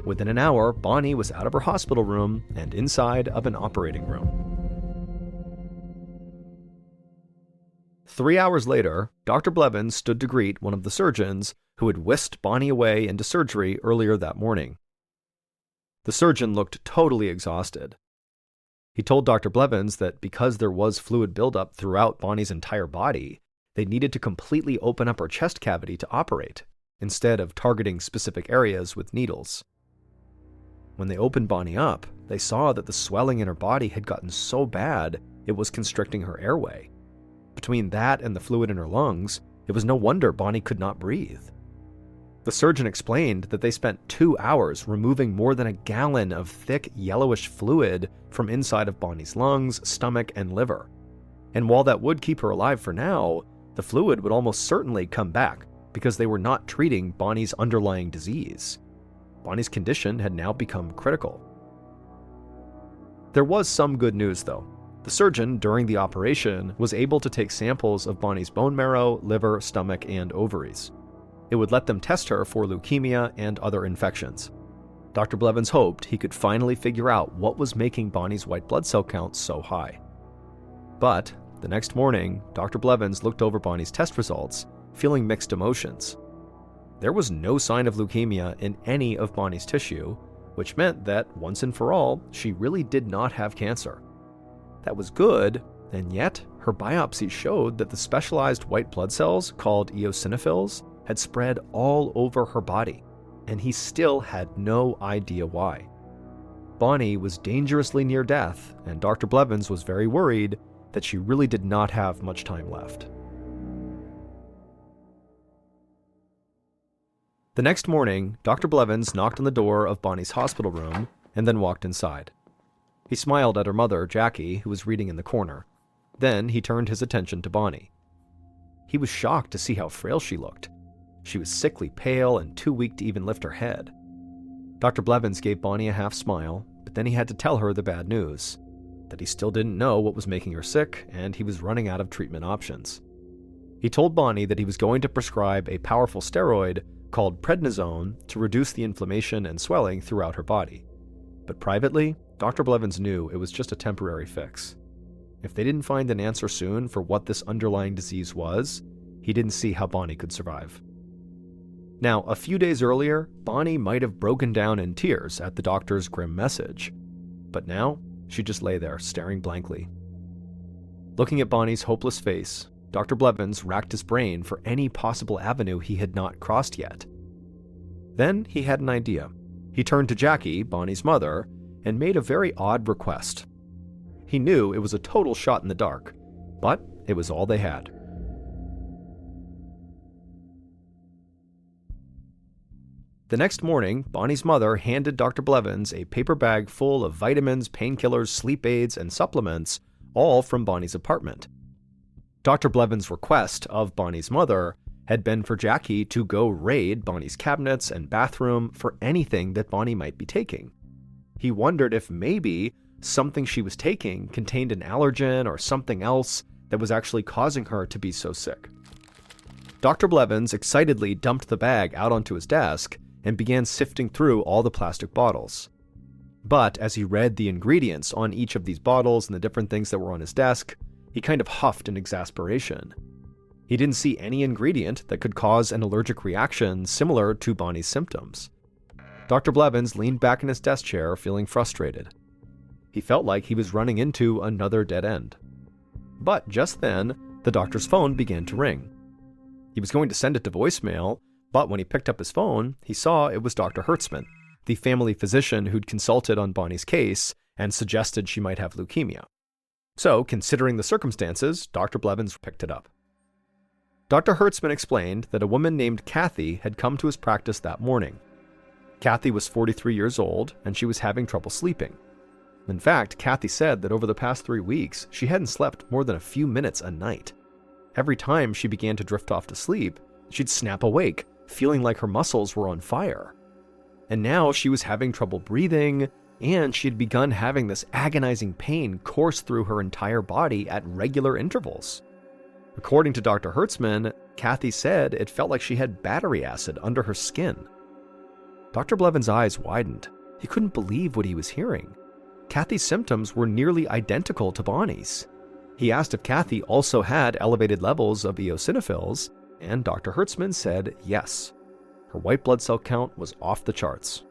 Within an hour, Bonnie was out of her hospital room and inside of an operating room. 3 hours later, Dr. Blevins stood to greet one of the surgeons who had whisked Bonnie away into surgery earlier that morning. The surgeon looked totally exhausted. He told Dr. Blevins that because there was fluid buildup throughout Bonnie's entire body, they needed to completely open up her chest cavity to operate, instead of targeting specific areas with needles. When they opened Bonnie up, they saw that the swelling in her body had gotten so bad it was constricting her airway. Between that and the fluid in her lungs, it was no wonder Bonnie could not breathe. The surgeon explained that they spent 2 hours removing more than a gallon of thick yellowish fluid from inside of Bonnie's lungs, stomach, and liver. And while that would keep her alive for now, the fluid would almost certainly come back because they were not treating Bonnie's underlying disease. Bonnie's condition had now become critical. There was some good news, though. The surgeon, during the operation, was able to take samples of Bonnie's bone marrow, liver, stomach, and ovaries. It would let them test her for leukemia and other infections. Dr. Blevins hoped he could finally figure out what was making Bonnie's white blood cell count so high. But the next morning, Dr. Blevins looked over Bonnie's test results, feeling mixed emotions. There was no sign of leukemia in any of Bonnie's tissue, which meant that, once and for all, she really did not have cancer. That was good, and yet her biopsy showed that the specialized white blood cells, called eosinophils, had spread all over her body, and he still had no idea why. Bonnie was dangerously near death, and Dr. Blevins was very worried that she really did not have much time left. The next morning, Dr. Blevins knocked on the door of Bonnie's hospital room and then walked inside. He smiled at her mother, Jackie, who was reading in the corner. Then he turned his attention to Bonnie. He was shocked to see how frail she looked. She was sickly pale and too weak to even lift her head. Dr. Blevins gave Bonnie a half smile, but then he had to tell her the bad news, that he still didn't know what was making her sick, and he was running out of treatment options. He told Bonnie that he was going to prescribe a powerful steroid called prednisone to reduce the inflammation and swelling throughout her body. But privately, Dr. Blevins knew it was just a temporary fix. If they didn't find an answer soon for what this underlying disease was, he didn't see how Bonnie could survive. Now, a few days earlier, Bonnie might have broken down in tears at the doctor's grim message. But now, she just lay there, staring blankly. Looking at Bonnie's hopeless face, Dr. Blevins racked his brain for any possible avenue he had not crossed yet. Then he had an idea. He turned to Jackie, Bonnie's mother, and made a very odd request. He knew it was a total shot in the dark, but it was all they had. The next morning, Bonnie's mother handed Dr. Blevins a paper bag full of vitamins, painkillers, sleep aids, and supplements, all from Bonnie's apartment. Dr. Blevins' request of Bonnie's mother had been for Jackie to go raid Bonnie's cabinets and bathroom for anything that Bonnie might be taking. He wondered if maybe something she was taking contained an allergen or something else that was actually causing her to be so sick. Dr. Blevins excitedly dumped the bag out onto his desk and began sifting through all the plastic bottles. But as he read the ingredients on each of these bottles and the different things that were on his desk, he kind of huffed in exasperation. He didn't see any ingredient that could cause an allergic reaction similar to Bonnie's symptoms. Dr. Blevins leaned back in his desk chair, feeling frustrated. He felt like he was running into another dead end. But just then, the doctor's phone began to ring. He was going to send it to voicemail, but when he picked up his phone, he saw it was Dr. Hertzman, the family physician who'd consulted on Bonnie's case and suggested she might have leukemia. So, considering the circumstances, Dr. Blevins picked it up. Dr. Hertzman explained that a woman named Kathy had come to his practice that morning. Kathy was 43 years old, and she was having trouble sleeping. In fact, Kathy said that over the past 3 weeks, she hadn't slept more than a few minutes a night. Every time she began to drift off to sleep, she'd snap awake, feeling like her muscles were on fire. and now she was having trouble breathing, and she had begun having this agonizing pain course through her entire body at regular intervals. According to Dr. Hertzman, Kathy said it felt like she had battery acid under her skin. Dr. Blevins' eyes widened. He couldn't believe what he was hearing. Kathy's symptoms were nearly identical to Bonnie's. He asked if Kathy also had elevated levels of eosinophils, and Dr. Hertzman said yes. Her white blood cell count was off the charts.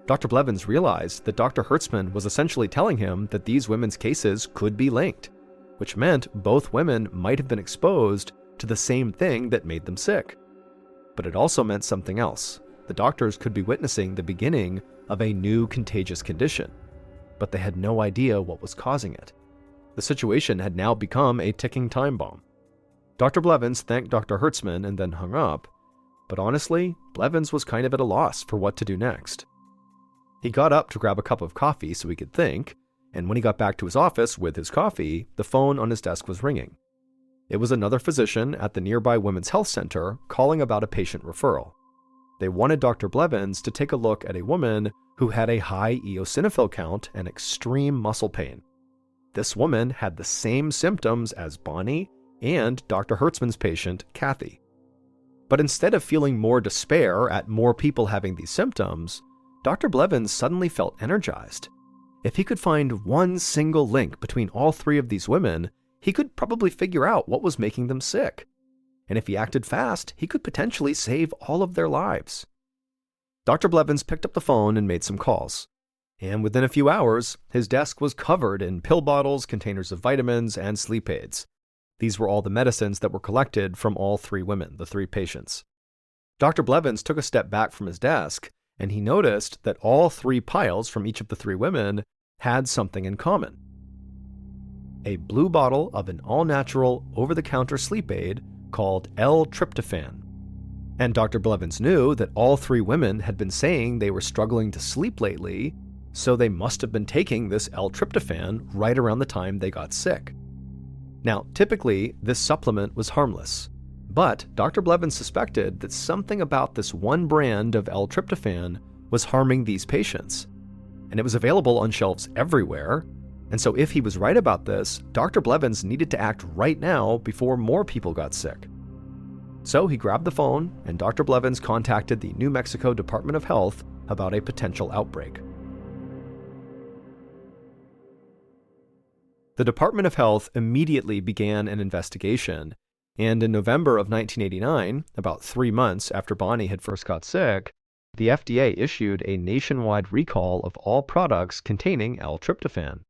Dr. Blevins realized that Dr. Hertzman was essentially telling him that these women's cases could be linked, which meant both women might have been exposed to the same thing that made them sick. But it also meant something else. The doctors could be witnessing the beginning of a new contagious condition, but they had no idea what was causing it. The situation had now become a ticking time bomb. Dr. Blevins thanked Dr. Hertzman and then hung up, but honestly, Blevins was kind of at a loss for what to do next. He got up to grab a cup of coffee so he could think, and when he got back to his office with his coffee, the phone on his desk was ringing. It was another physician at the nearby Women's Health Center calling about a patient referral. They wanted Dr. Blevins to take a look at a woman who had a high eosinophil count and extreme muscle pain. This woman had the same symptoms as Bonnie and Dr. Hertzman's patient, Kathy. But instead of feeling more despair at more people having these symptoms, Dr. Blevins suddenly felt energized. If he could find one single link between all three of these women, he could probably figure out what was making them sick. And if he acted fast, he could potentially save all of their lives. Dr. Blevins picked up the phone and made some calls. And within a few hours, his desk was covered in pill bottles, containers of vitamins, and sleep aids. These were all the medicines that were collected from all three women, the three patients. Dr. Blevins took a step back from his desk, and he noticed that all three piles from each of the three women had something in common. A blue bottle of an all-natural, over-the-counter sleep aid called L-tryptophan. And Dr. Blevins knew that all three women had been saying they were struggling to sleep lately, so they must have been taking this L-tryptophan right around the time they got sick. Now, typically, this supplement was harmless, but Dr. Blevins suspected that something about this one brand of L-tryptophan was harming these patients, and it was available on shelves everywhere. And so if he was right about this, Dr. Blevins needed to act right now before more people got sick. So he grabbed the phone, and Dr. Blevins contacted the New Mexico Department of Health about a potential outbreak. The Department of Health immediately began an investigation, and in November of 1989, about 3 months after Bonnie had first got sick, the FDA issued a nationwide recall of all products containing L-tryptophan.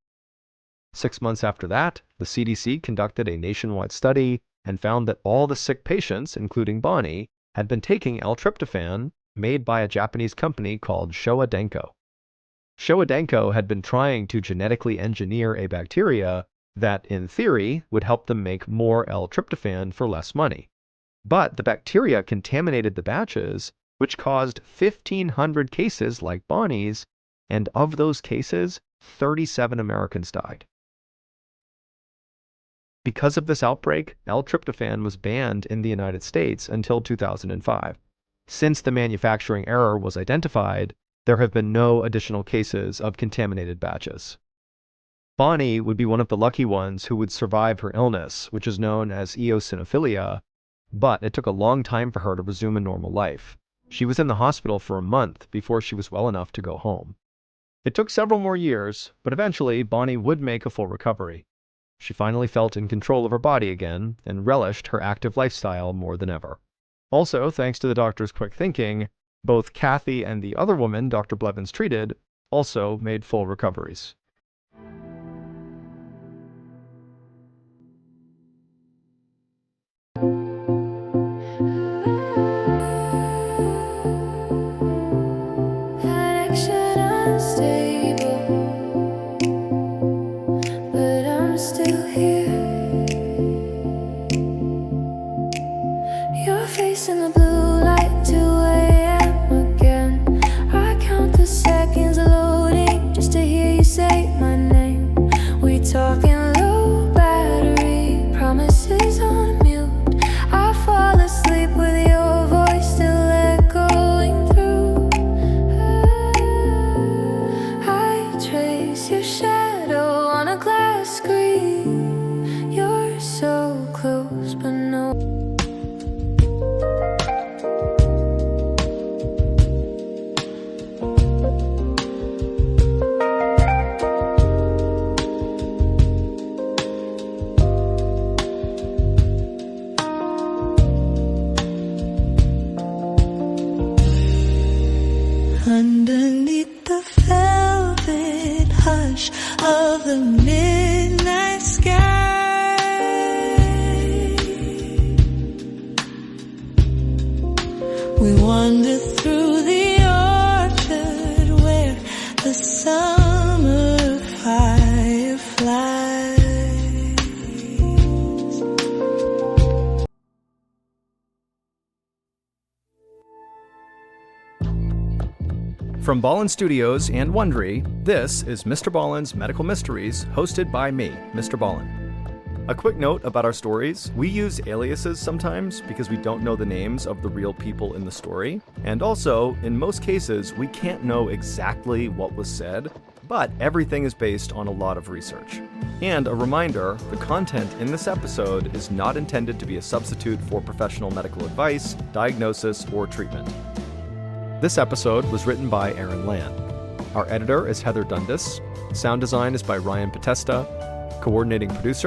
6 months after that, the CDC conducted a nationwide study and found that all the sick patients, including Bonnie, had been taking L-tryptophan made by a Japanese company called Showa Denko. Showa Denko had been trying to genetically engineer a bacteria that, in theory, would help them make more L-tryptophan for less money. But the bacteria contaminated the batches, which caused 1,500 cases like Bonnie's, and of those cases, 37 Americans died. Because of this outbreak, L-tryptophan was banned in the United States until 2005. Since the manufacturing error was identified, there have been no additional cases of contaminated batches. Bonnie would be one of the lucky ones who would survive her illness, which is known as eosinophilia, but it took a long time for her to resume a normal life. She was in the hospital for a month before she was well enough to go home. It took several more years, but eventually Bonnie would make a full recovery. She finally felt in control of her body again and relished her active lifestyle more than ever. Also, thanks to the doctor's quick thinking, both Kathy and the other woman Dr. Blevins treated also made full recoveries. Seconds loading just to hear you say my name. wander through the orchard where the summer fire flies. From Ballin Studios and Wondery, this is MrBallen's Medical Mysteries, hosted by me, Mr. Ballen. A quick note about our stories: we use aliases sometimes because we don't know the names of the real people in the story, and also, in most cases, we can't know exactly what was said, but everything is based on a lot of research. And a reminder, the content in this episode is not intended to be a substitute for professional medical advice, diagnosis, or treatment. This episode was written by Aaron Land. Our editor is Heather Dundas. Sound design is by Ryan Potesta. Coordinating producer